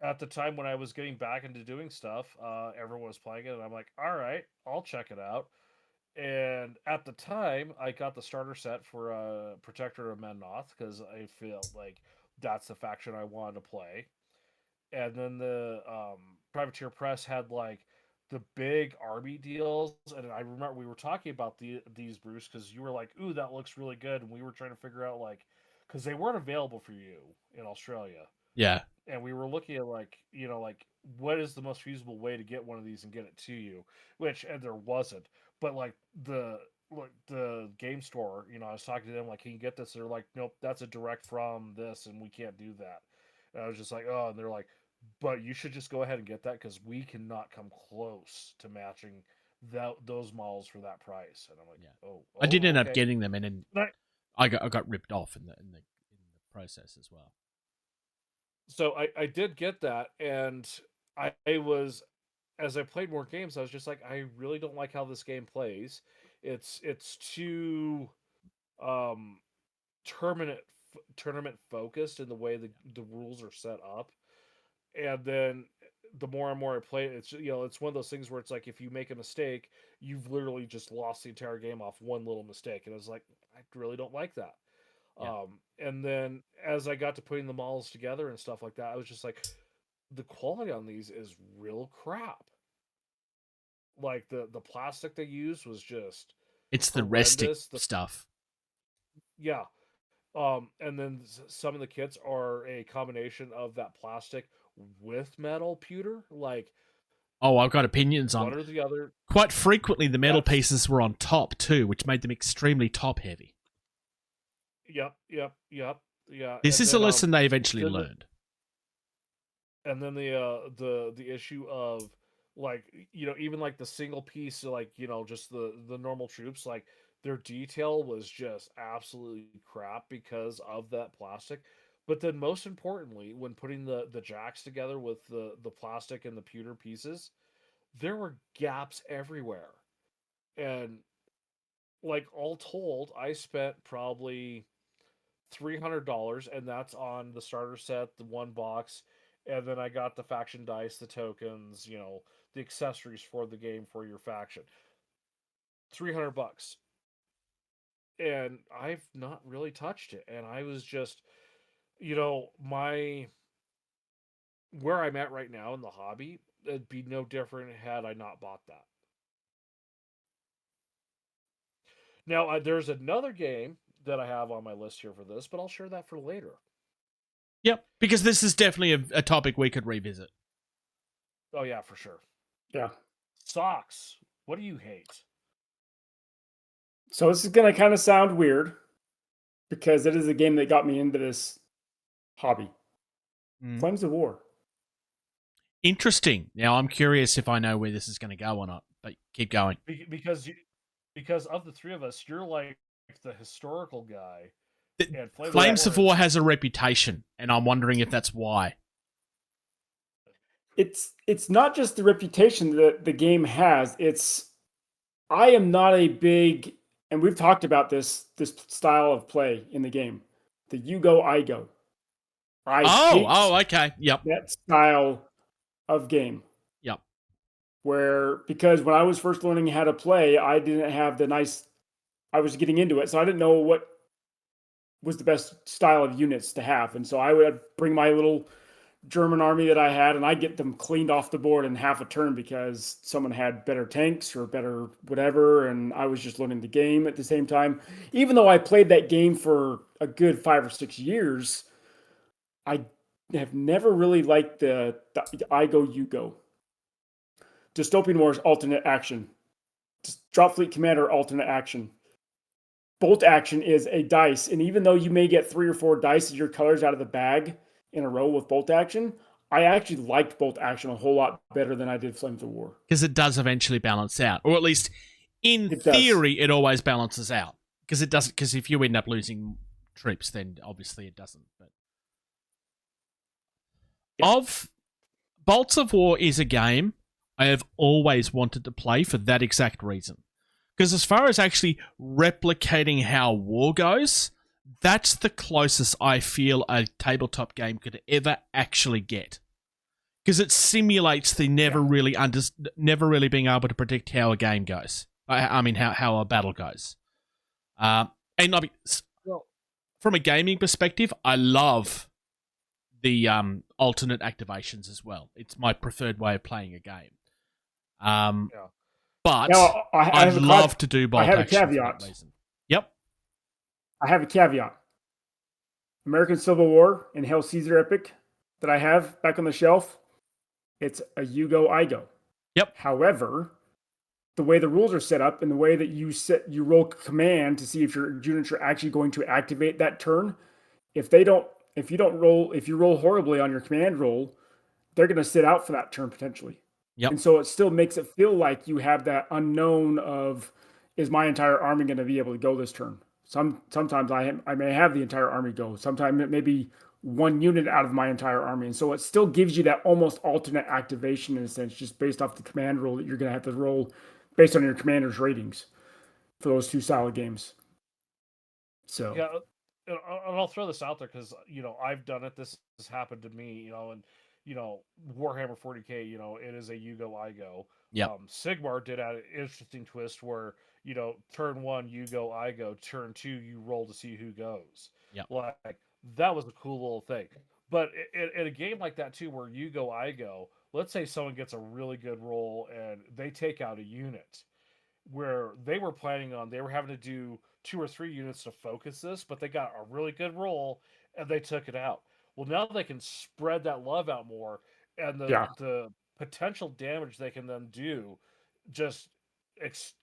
At the time when I was getting back into doing stuff, everyone was playing it, and I'm like, all right, I'll check it out. And at the time, I got the starter set for Protector of Mennoth because I feel like that's the faction I wanted to play. And then the Privateer Press had like the big army deals, and I remember we were talking about these, Bruce, because you were like, "Ooh, that looks really good," and we were trying to figure out like, because they weren't available for you in Australia. Yeah. And we were looking at like, what is the most feasible way to get one of these and get it to you? And there wasn't. But like the game store, I was talking to them like, can you get this? They're like, nope, that's a direct from this, and we can't do that. And I was just like, oh, and they're like, but you should just go ahead and get that because we cannot come close to matching those models for that price. And I'm like, oh, I did end up okay. getting them, and then I got ripped off in the process as well. So I did get that, and I was, as I played more games, I was just like, I really don't like how this game plays. It's too tournament focused in the way the rules are set up. And then the more and more I play it, it's one of those things where it's like if you make a mistake, you've literally just lost the entire game off one little mistake. And I was like, I really don't like that. Yeah. And then as I got to putting the models together and stuff like that, I was just like, the quality on these is real crap. Like the plastic they used was just it's the restic stuff. Yeah. And then some of the kits are a combination of that plastic with metal pewter. Like, oh, I've got opinions on one or the other. Quite frequently, the metal pieces were on top too, which made them extremely top heavy. Yep. Yeah. This is a lesson they eventually learned. And then the issue of Like, even like the single piece, like, just the normal troops, like their detail was just absolutely crap because of that plastic. But then most importantly, when putting the jacks together with the plastic and the pewter pieces, there were gaps everywhere. And like all told, I spent probably $300, and that's on the starter set, the one box, and then I got the faction dice, the tokens, the accessories for the game for your faction. $300, and I've not really touched it. And I was just, my where I'm at right now in the hobby, it'd be no different had I not bought that. Now, there's another game that I have on my list here for this, but I'll share that for later. Yep, because this is definitely a topic we could revisit. Oh yeah, for sure. Yeah. Socks. What do you hate? So this is going to kind of sound weird because it is a game that got me into this hobby. Flames of War. Interesting. Now I'm curious if I know where this is going to go or not, but keep going. Because of the three of us, you're like the historical guy. And Flames of War has a reputation, and I'm wondering if that's why. It's not just the reputation that the game has. I am not a big, and we've talked about this style of play in the game. The you go, I go. I hate okay. Yep. that style of game. Yep. Because when I was first learning how to play, I didn't have I was getting into it, so I didn't know what was the best style of units to have. And so I would bring my little German army that I had, and I'd get them cleaned off the board in half a turn because someone had better tanks or better whatever, and I was just learning the game at the same time. Even though I played that game for a good 5 or 6 years, I have never really liked the I go, you go. Dystopian Wars alternate action. Just drop fleet commander alternate action. Bolt action is a dice, and even though you may get 3 or 4 dice of your colors out of the bag in a row with bolt action, I actually liked bolt action a whole lot better than I did Flames of War. Because it does eventually balance out, or at least in theory, it always balances out. Because it doesn't. Because if you end up losing troops, then obviously it doesn't. But Bolts of War is a game I have always wanted to play for that exact reason. Because as far as actually replicating how war goes, that's the closest I feel a tabletop game could ever actually get. Because it simulates the never really being able to predict how a game goes. I mean, how a battle goes. And from a gaming perspective, I love the alternate activations as well. It's my preferred way of playing a game. But now, I'd love to do bolt action. I have a caveat. Yep. I have a caveat. American Civil War and Hail Caesar Epic that I have back on the shelf, it's a you go, I go. Yep. However, the way the rules are set up and the way that you roll command to see if your units are actually going to activate that turn, if you roll horribly on your command roll, they're going to sit out for that turn potentially. Yep. And so it still makes it feel like you have that unknown of, is my entire army going to be able to go this turn? Sometimes I may have the entire army go. Sometimes it may be one unit out of my entire army. And so it still gives you that almost alternate activation in a sense, just based off the command roll that you're going to have to roll based on your commander's ratings for those two solid games. So yeah, and I'll throw this out there because I've done it. This has happened to me. And Warhammer 40K. It is a you go, I go. Yeah. Sigmar did add an interesting twist where turn 1 you go, I go. Turn 2 you roll to see who goes. Yeah. Like that was a cool little thing. But in a game like that too, where you go, I go. Let's say someone gets a really good roll and they take out a unit where they were having to do 2 or 3 units to focus this, but they got a really good roll and they took it out. Well, now they can spread that love out more, and the potential damage they can then do just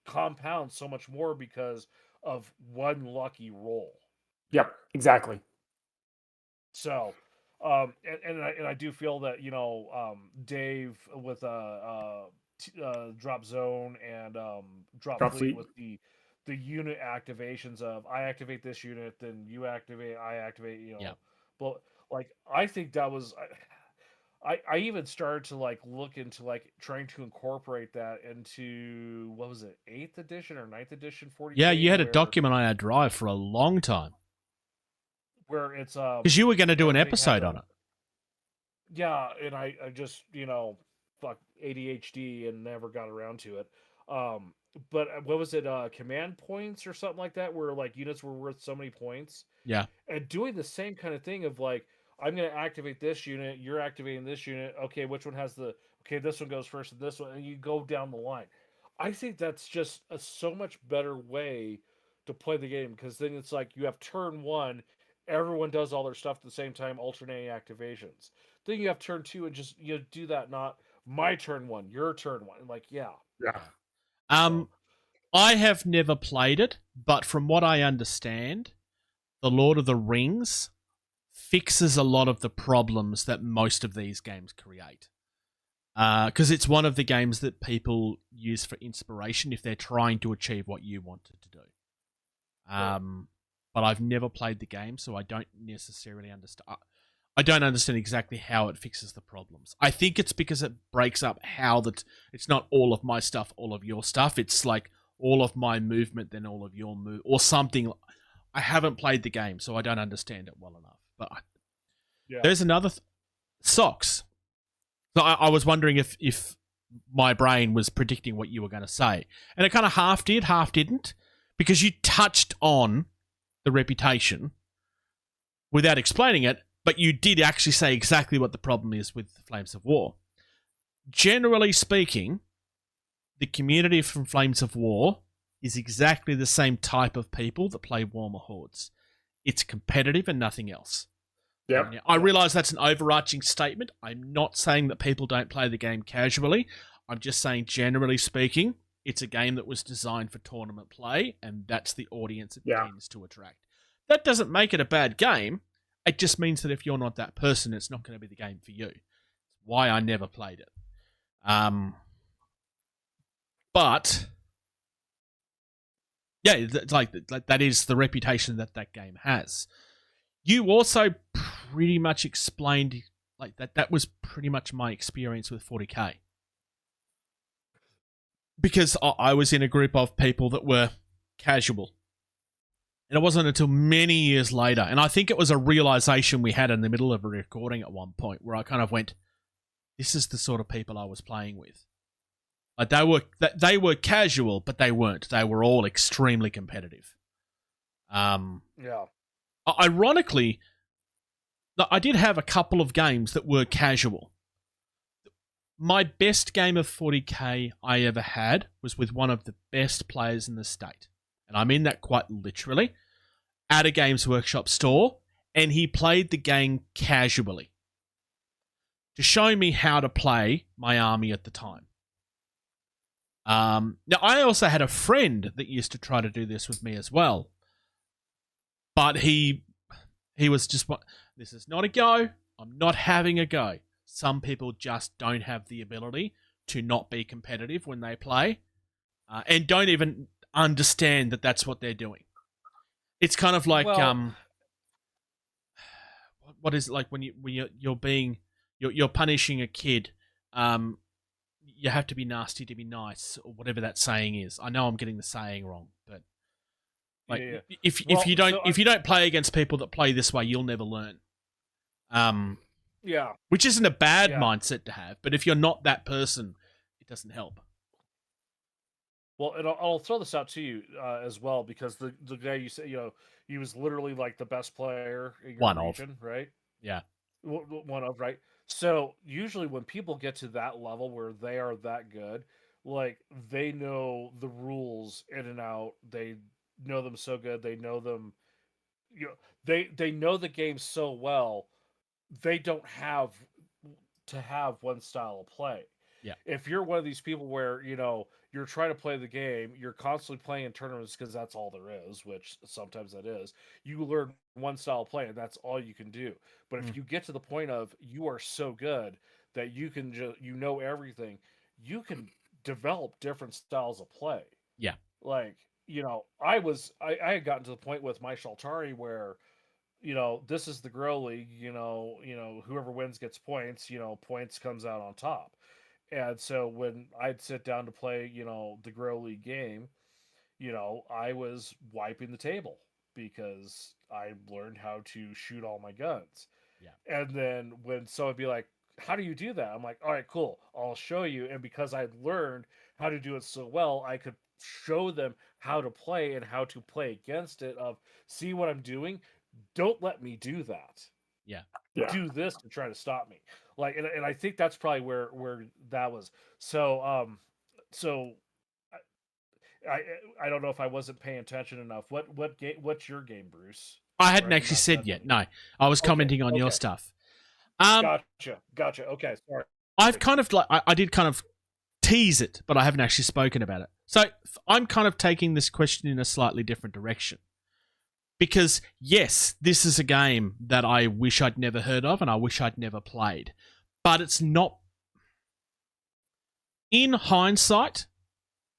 compounds so much more because of one lucky roll. Yep, exactly. So And I do feel that Dave with drop zone and drop Drop fleet fleet. with the unit activations of I activate this unit, then you activate, I activate. Yeah. But like I think that was. I even started to like look into like trying to incorporate that into what was it, 8th edition or 9th edition 40K? Yeah, you had a where document on our drive for a long time it's because you were going to do an everything has episode a- on it. Yeah, and I just fuck ADHD and never got around to it. But what was it? Command points or something like that, where like units were worth so many points, Yeah. and doing the same kind of thing of like I'm going to activate this unit, you're activating this unit. Okay, which one has the? Okay, this one goes first, and this one, and you go down the line. I think that's just a so much better way to play the game because then it's like you have turn one, everyone does all their stuff at the same time, alternating activations. Then you have turn two and just do that, not my turn one, your turn one. Like, yeah. Yeah. Um, I have never played it, but from what I understand, The Lord of the Rings fixes a lot of the problems that most of these games create. Because it's one of the games that people use for inspiration if they're trying to achieve what you wanted to do. But I've never played the game, so I don't necessarily understand. I don't understand exactly how it fixes the problems. I think it's because it breaks up how that it's not all of my stuff, all of your stuff. It's like all of my movement, then all of your move, or something. I haven't played the game, so I don't understand it well enough. But there's another socks. So I was wondering if my brain was predicting what you were going to say, and it kind of half did, half didn't, because you touched on the reputation without explaining it. But you did actually say exactly what the problem is with the Flames of War. Generally speaking, the community from Flames of War is exactly the same type of people that play Warhammer Hordes. It's competitive and nothing else. Yeah. I realize that's an overarching statement. I'm not saying that people don't play the game casually. I'm just saying, generally speaking, it's a game that was designed for tournament play, and that's the audience it tends to attract. That doesn't make it a bad game. It just means that if you're not that person, it's not going to be the game for you. It's why I never played it. But yeah, it's like that is the reputation that game has. You also pretty much explained like that. That was pretty much my experience with 40K. Because I was in a group of people that were casual. And it wasn't until many years later, and I think it was a realization we had in the middle of a recording at one point, where I kind of went, this is the sort of people I was playing with. Like they were casual, but they weren't. They were all extremely competitive. Ironically, I did have a couple of games that were casual. My best game of 40K I ever had was with one of the best players in the state. And I mean that quite literally, at a Games Workshop store, and he played the game casually to show me how to play my army at the time. Now, I also had a friend that used to try to do this with me as well, but he was just, this is not a go, I'm not having a go. Some people just don't have the ability to not be competitive when they play, and don't even understand that that's what they're doing. It's kind of like what is it like when you're punishing a kid. You have to be nasty to be nice, or whatever that saying is. I know I'm getting the saying wrong, but like if you don't play against people that play this way, you'll never learn. Which isn't a bad mindset to have, but if you're not that person, it doesn't help. Well, and I'll throw this out to you as well, because the guy you said, he was literally like the best player in your region, right? Yeah. One of, right? So usually when people get to that level where they are that good, like they know the rules in and out. They know them so good. They know them. They know the game so well. They don't have to have one style of play. Yeah. If you're one of these people where, you're trying to play the game, you're constantly playing in tournaments because that's all there is, which sometimes that is, you learn one style of play and that's all you can do. But if you get to the point of you are so good that you can everything, you can develop different styles of play. Yeah. Like, I had gotten to the point with my Shaltari where, this is the Grow League, whoever wins gets points, points comes out on top. And so when I'd sit down to play, the Grow League game, I was wiping the table because I learned how to shoot all my guns. Yeah. And then when someone would be like, how do you do that? I'm like, all right, cool. I'll show you. And because I'd learned how to do it so well, I could show them how to play and how to play against it of, see what I'm doing? Don't let me do that. Yeah. Do this to try to stop me. Like, and I think that's probably where that was. So, I don't know if I wasn't paying attention enough. What's your game, Bruce? I hadn't actually said yet. No, I was commenting on your stuff. Gotcha. Okay, sorry. I've kind of I did kind of tease it, but I haven't actually spoken about it. So I'm kind of taking this question in a slightly different direction. Because, yes, this is a game that I wish I'd never heard of and I wish I'd never played. But it's not... In hindsight,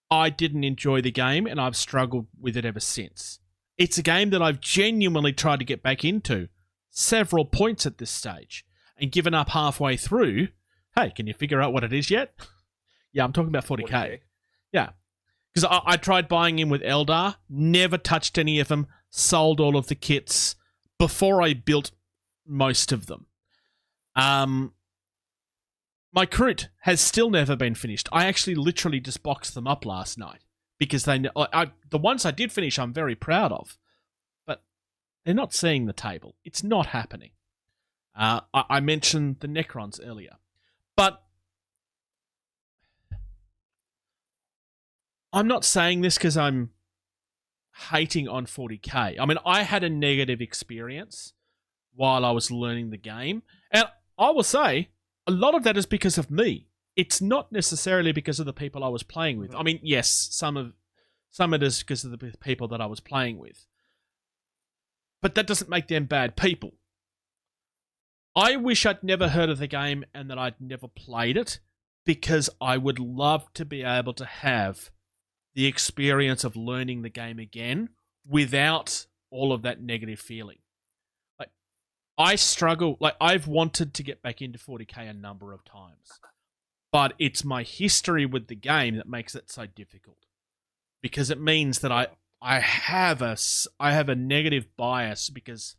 I didn't enjoy the game and I've struggled with it ever since. It's a game that I've genuinely tried to get back into several points at this stage. And given up halfway through, hey, can you figure out what it is yet? Yeah, I'm talking about 40k. Yeah. Because I tried buying in with Eldar, never touched any of them, sold all of the kits before I built most of them. My Kroot has still never been finished. I actually literally just boxed them up last night because the ones I did finish I'm very proud of, but they're not seeing the table. It's not happening. I mentioned the Necrons earlier, but I'm not saying this because I'm hating on 40k. I mean, I had a negative experience while I was learning the game, and I will say a lot of that is because of me. It's not necessarily because of the people I was playing with. I mean, yes, some of it is because of the people that I was playing with, but that doesn't make them bad people. I wish I'd never heard of the game and that I'd never played it, because I would love to be able to have the experience of learning the game again without all of that negative feeling. Like, I struggle, like, I've wanted to get back into 40k a number of times, but it's my history with the game that makes it so difficult, because it means that I have a negative bias, because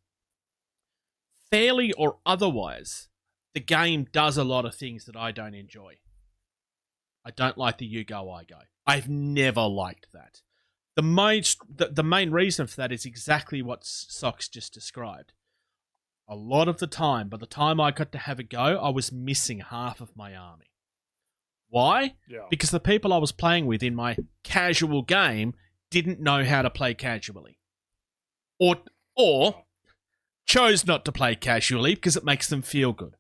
fairly or otherwise, the game does a lot of things that I don't enjoy. I don't like the you go, I go. I've never liked that. The main reason for that is exactly what Socks just described. A lot of the time, by the time I got to have a go, I was missing half of my army. Why? Yeah. Because the people I was playing with in my casual game didn't know how to play casually. Or chose not to play casually because it makes them feel good.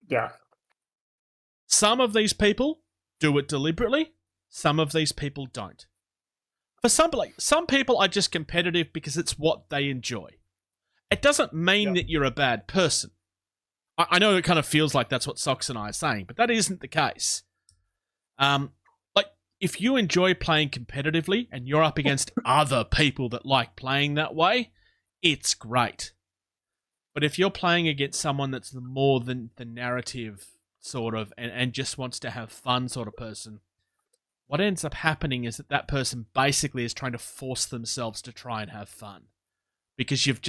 Yeah. Some of these people do it deliberately. Some of these people don't. For some people are just competitive because it's what they enjoy. It doesn't mean that you're a bad person. I know it kind of feels like that's what Socks and I are saying, but that isn't the case. Like, if you enjoy playing competitively and you're up against other people that like playing that way, it's great. But if you're playing against someone that's more than the narrative sort of and just wants to have fun sort of person, what ends up happening is that person basically is trying to force themselves to try and have fun, because you've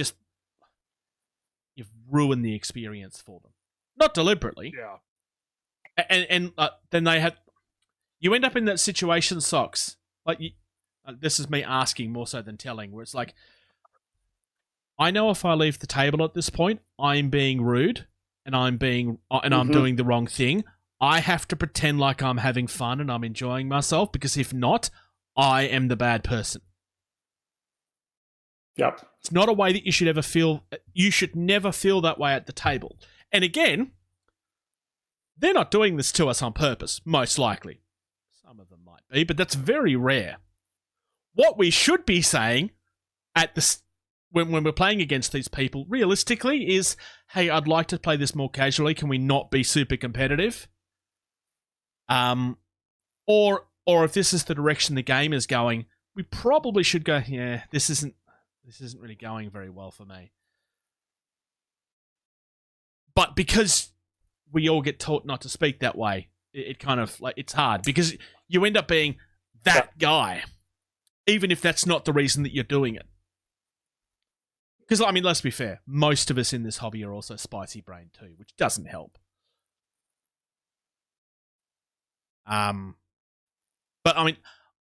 ruined the experience for them, not deliberately. Yeah. And then you end up in that situation, Socks. Like, this is me asking more so than telling, where it's like, I know if I leave the table at this point, I'm being rude and I'm doing the wrong thing. I have to pretend like I'm having fun and I'm enjoying myself, because if not, I am the bad person. Yep. It's not a way that you should ever feel. You should never feel that way at the table. And again, They're not doing this to us on purpose, most likely. Some of them might be, but that's very rare. What we should be saying at this when we're playing against these people, realistically, is, hey, I'd like to play this more casually. Can we not be super competitive? Or if this is the direction the game is going, we probably should go, yeah, this isn't really going very well for me. But because we all get taught not to speak that way, it kind of, like, it's hard because you end up being that guy, even if that's not the reason that you're doing it. Because, I mean, let's be fair, most of us in this hobby are also spicy brained too, which doesn't help. But I mean,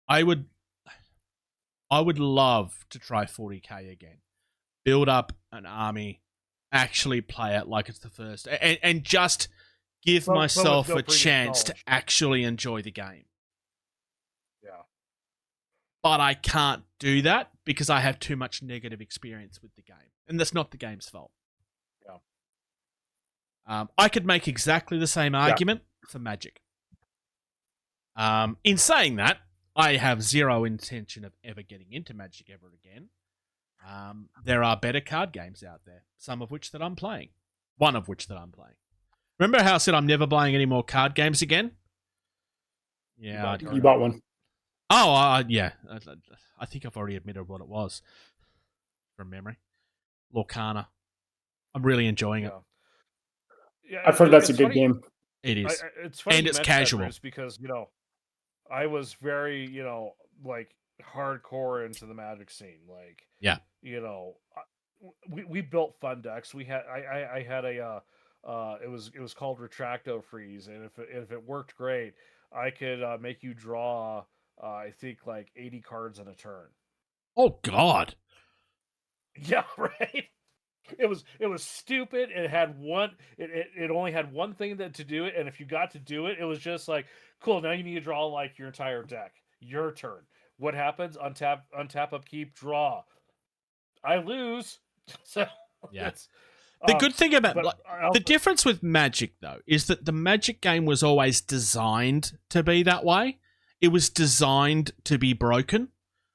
I would love to try 40k again. Build up an army, actually play it like it's the first, and just give myself a chance to actually enjoy the game. Yeah. But I can't do that because I have too much negative experience with the game. And that's not the game's fault. Yeah. I could make exactly the same argument for Magic. In saying that, I have zero intention of ever getting into Magic ever again. There are better card games out there, some of which that I'm playing. One of which that I'm playing. Remember how I said I'm never buying any more card games again? Yeah. You bought one. Oh, yeah. I think I've already admitted what it was from memory. Lorcana. I'm really enjoying it. Yeah, I've heard that's a good game. It is. It's funny and it's casual. because, I was very, like hardcore into the Magic scene. Like, yeah, we built fun decks. I had a it was called Retracto Freeze, and if it worked great, I could make you draw I think like 80 cards in a turn. Oh God. Yeah, right. It was stupid. It had it only had one thing to do it, and if you got to do it, it was just like, cool, now you need to draw like your entire deck. Your turn. What happens? Untap, upkeep, draw. I lose. So yeah. The good thing about the difference with Magic though is that the Magic game was always designed to be that way. It was designed to be broken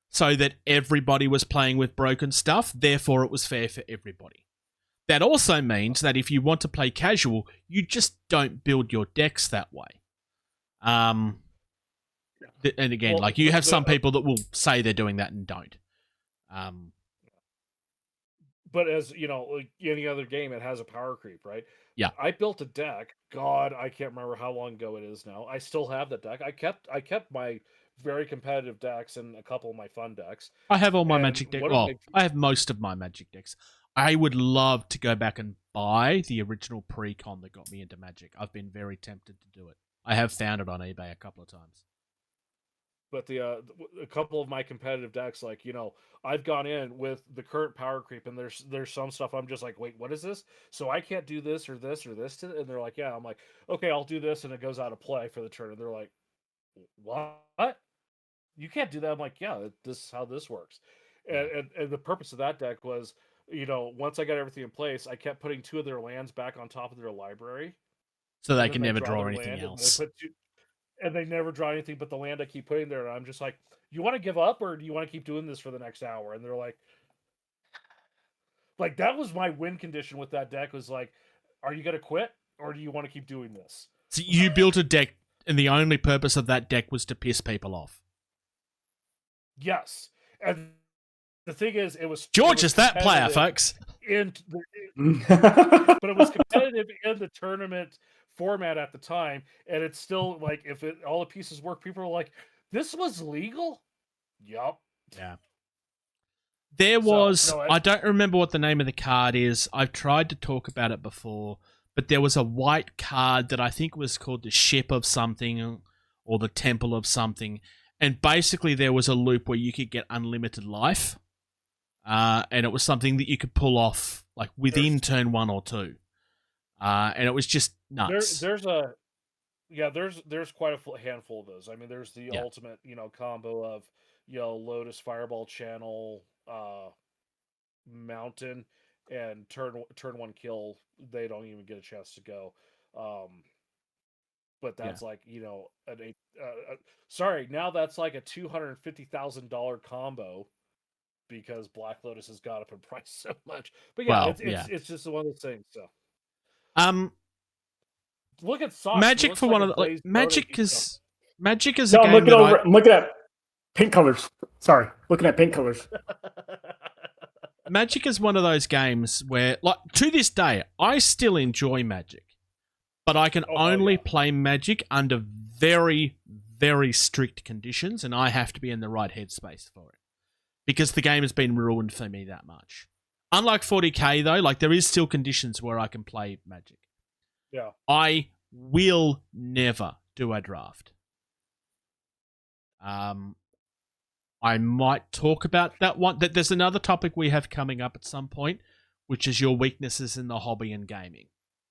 so that everybody was playing with broken stuff, therefore it was fair for everybody. That also means that if you want to play casual, you just don't build your decks that way. And again, like you have some people that will say they're doing that and don't. But as like any other game, it has a power creep, right? Yeah. I built a deck. God, I can't remember how long ago it is now. I still have the deck. I kept my very competitive decks and a couple of my fun decks. I have all my Magic decks. Well, I have most of my Magic decks. I would love to go back and buy the original pre-con that got me into Magic. I've been very tempted to do it. I have found it on eBay a couple of times. But a couple of my competitive decks, like, I've gone in with the current power creep, and there's some stuff I'm just like, wait, what is this? So I can't do this or this or this to it. And they're like, yeah. I'm like, okay, I'll do this, and it goes out of play for the turn. And they're like, what? You can't do that. I'm like, yeah, this is how this works. And the purpose of that deck was, once I got everything in place, I kept putting 2 of their lands back on top of their library, so they can never draw anything else. And they never draw anything but the land I keep putting there. And I'm just like, you want to give up, or do you want to keep doing this for the next hour? And they're like, that was my win condition with that deck, was like, are you going to quit, or do you want to keep doing this? So you built a deck, and the only purpose of that deck was to piss people off. Yes. And the thing is, George is that player, folks. But it was competitive in the tournament format at the time, and it's still like, if all the pieces work, people are like, this was legal. Yup. Yeah. There was I don't remember what the name of the card is. I've tried to talk about it before, but there was a white card that I think was called the Ship of something or the Temple of something, and basically there was a loop where you could get unlimited life, and it was something that you could pull off like within turn 1 or 2. And it was just nuts. There's quite a handful of those. I mean, there's the ultimate, combo of, Lotus, Fireball, Channel, Mountain, and turn 1 kill. They don't even get a chance to go. but that's like sorry, now that's like a $250,000 combo because Black Lotus has got up in price so much. But yeah, Well, it's just one of those things. So look at Socks. Magic for one of the Magic is No, a I'm game looking that over. I'm looking at paint colors. Sorry, looking at paint colors. Magic is one of those games where, like, to this day, I still enjoy Magic, but I can only play Magic under very, very strict conditions, and I have to be in the right headspace for it because the game has been ruined for me that much. Unlike 40k, though, like there is still conditions where I can play Magic. Yeah, I will never do a draft. I might talk about that one. There's another topic we have coming up at some point, which is your weaknesses in the hobby and gaming.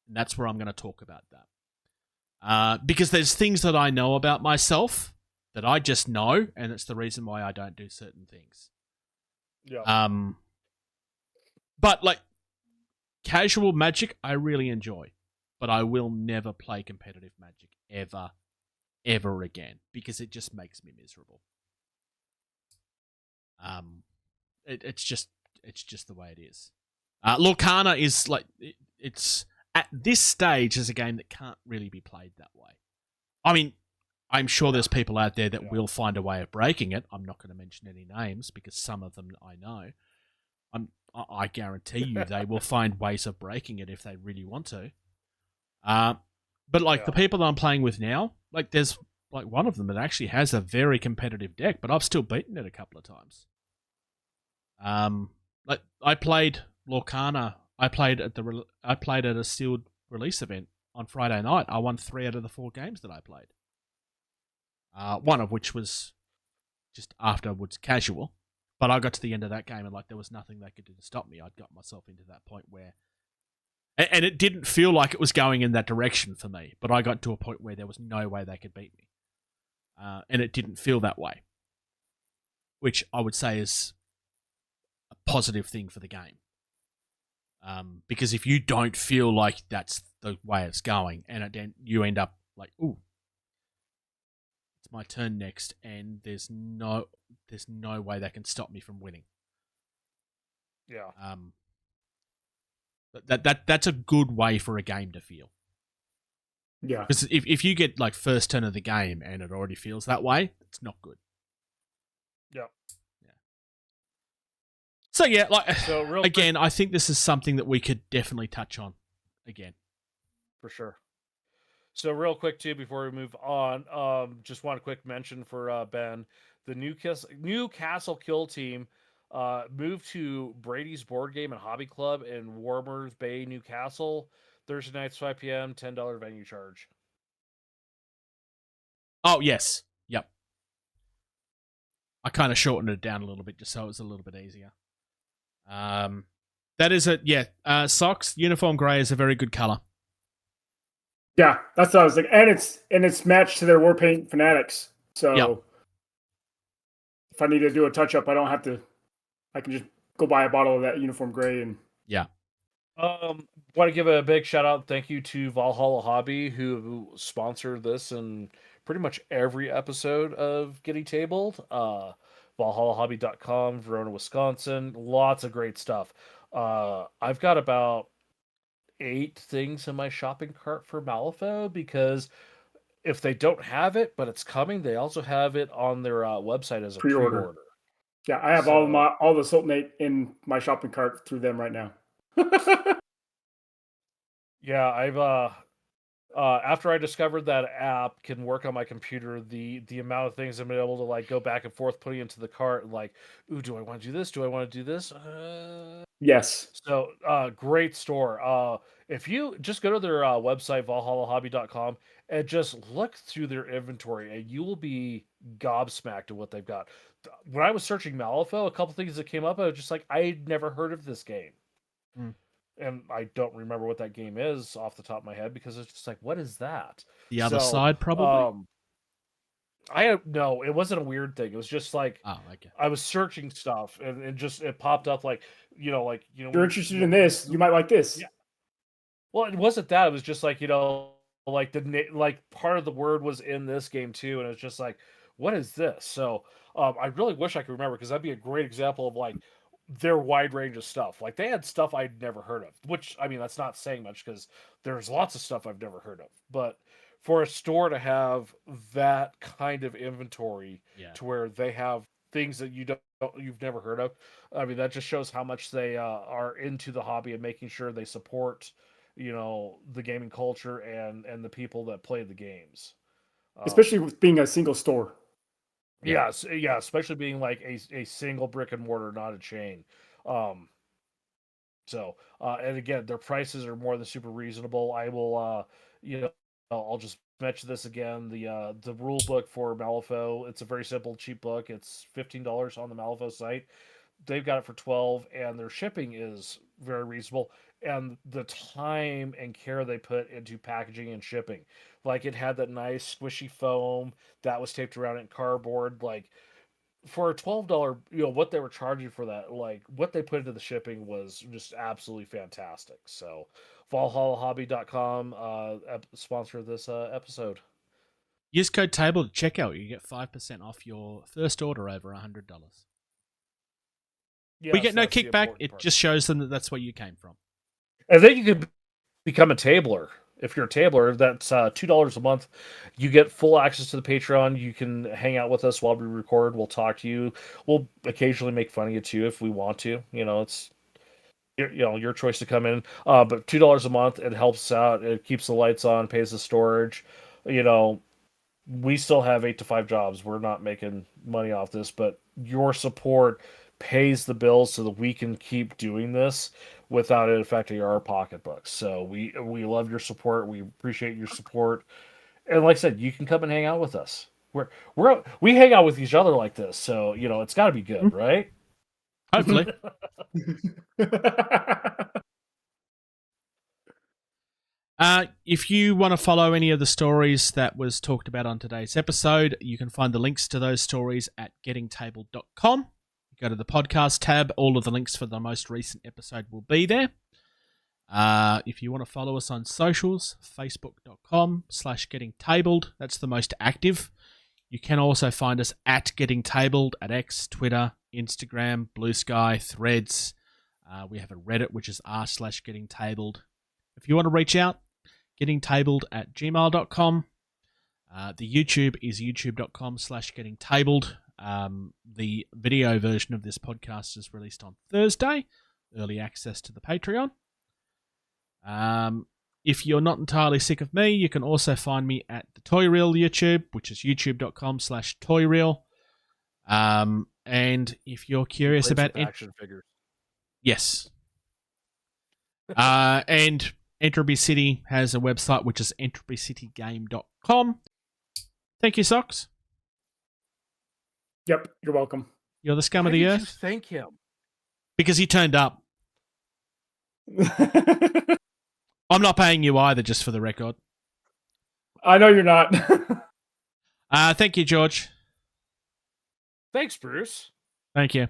And that's where I'm going to talk about that. Because there's things that I know about myself that I just know, and it's the reason why I don't do certain things. Yeah. But like casual Magic, I really enjoy, but I will never play competitive Magic ever again because it just makes me miserable. It's just the way it is. Lorcana is like it's at this stage is a game that can't really be played that way. I mean, I'm sure there's people out there that will find a way of breaking it. I'm not going to mention any names because some of them I know. I guarantee you they will find ways of breaking it if they really want to. But like the people that I'm playing with now, like there's like one of them that actually has a very competitive deck, but I've still beaten it a couple of times. Like I played Lorcana. I played at a sealed release event on Friday night. I won 3 out of the 4 games that I played. One of which was just afterwards casual, but I got to the end of that game and like there was nothing they could do to stop me. I'd got myself into that point where, and it didn't feel like it was going in that direction for me, but I got to a point where there was no way they could beat me, and it didn't feel that way, which I would say is a positive thing for the game. Because if you don't feel like that's the way it's going, and then you end up like, ooh, it's my turn next, and there's no way they can stop me from winning. Yeah. That's a good way for a game to feel. Yeah. Because if you get like first turn of the game and it already feels that way, it's not good. Yeah. So yeah, like again, I think this is something that we could definitely touch on again. For sure. So real quick too, before we move on, just want a quick mention for Ben. The Newcastle Kill Team moved to Brady's Board Game and Hobby Club in Warmers Bay, Newcastle. Thursday nights, 5 p.m., $10 venue charge. Oh yes, yep. I kind of shortened it down a little bit just so it was a little bit easier. That is it. Yeah, socks uniform grey is a very good color. Yeah, that's what I was like, and it's matched to their Warpaint Fanatics. So if I need to do a touch up, I don't have to. I can just go buy a bottle of that uniform gray and Want to give a big shout out, thank you to Valhalla Hobby who sponsored this and pretty much every episode of Getting Tabled. ValhallaHobby.com, Verona, Wisconsin. Lots of great stuff. I've got about 8 things in my shopping cart for Malifaux because if they don't have it, but it's coming, they also have it on their website as a pre-order. Yeah, I have all the Sultinate in my shopping cart through them right now. Yeah, I've after I discovered that app can work on my computer, the amount of things I'm able to like go back and forth putting into the cart, like, ooh, do I want to do this? Do I want to do this? Yes. So great store. If you just go to their website, ValhallaHobby.com, and just look through their inventory, and you will be gobsmacked at what they've got. When I was searching Malifaux, a couple things that came up, I was just like, I'd never heard of this game. And I don't remember what that game is off the top of my head because it's just like, what is that? The other side, probably? No, it wasn't a weird thing. It was just like, I was searching stuff and it popped up like, you're interested in this, you might like this. Yeah. Well, it wasn't that. It was just like, like part of the word was in this game too, and it's just like, what is this? So I really wish I could remember, because that'd be a great example of like their wide range of stuff. Like they had stuff I'd never heard of, which I mean that's not saying much because there's lots of stuff I've never heard of. But for a store to have that kind of inventory to where they have things that you've never heard of, I mean that just shows how much they are into the hobby and making sure they support the gaming culture and the people that play the games, Especially with being a single store. yeah, especially being like a single brick and mortar, not a chain. So and again, their prices are more than super reasonable. I will I'll just mention this again. The rule book for Malifaux, it's a very simple, cheap book. It's $15 on the Malifaux site. They've got it for 12, and their shipping is very reasonable. And the time and care they put into packaging and shipping, like it had that nice squishy foam that was taped around it in cardboard. Like for a $12, what they were charging for that, like what they put into the shipping was just absolutely fantastic. So valhallahobby.com, sponsor of this episode. Use code TABLE at checkout. You get 5% off your first order over $100. We get no kickback. It just shows them that that's where you came from. And then you can become a tabler. If you're a tabler, that's $2 a month. You get full access to the Patreon. You can hang out with us while we record. We'll talk to you. We'll occasionally make fun of you too if we want to. It's your choice to come in. But $2 a month, it helps out. It keeps the lights on, pays the storage. We still have 8 to 5 jobs. We're not making money off this, but your support pays the bills so that we can keep doing this without it affecting our pocketbooks. So we love your support. We appreciate your support. And like I said, you can come and hang out with us. We hang out with each other like this, so it's got to be good, right? Hopefully. If you want to follow any of the stories that was talked about on today's episode, you can find the links to those stories at gettingtabled.com. Go to the podcast tab. All of the links for the most recent episode will be there. If you want to follow us on socials, facebook.com/gettingtabled. That's the most active. You can also find us at gettingtabled at X, Twitter, Instagram, Blusky, Threads. We have a Reddit, which is r/gettingtabled. If you want to reach out, gettingtabled@gmail.com. The YouTube is youtube.com/gettingtabled. The video version of this podcast is released on Thursday. Early access to the Patreon. If you're not entirely sick of me, you can also find me at the Toy Reel YouTube, which is youtube.com/toyreel. And if you're curious about action figures, yes. And Entropy City has a website, which is entropycitygame.com. Thank you, Socks. Yep, you're welcome. You're the scum Why of the did earth. you thank him? Because he turned up. I'm not paying you either, just for the record. I know you're not. Thank you, George. Thanks, Bruce. Thank you.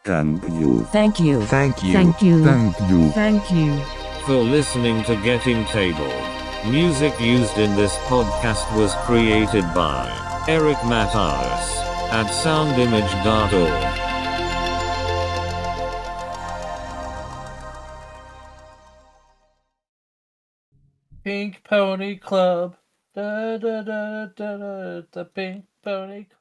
Thank you. Thank you. Thank you. Thank you. Thank you. Thank you. For listening to Getting Tabled. Music used in this podcast was created by Eric Matyas at soundimage.org. Pink Pony Club. Da, da, da, da, da, the Pink Pony Club.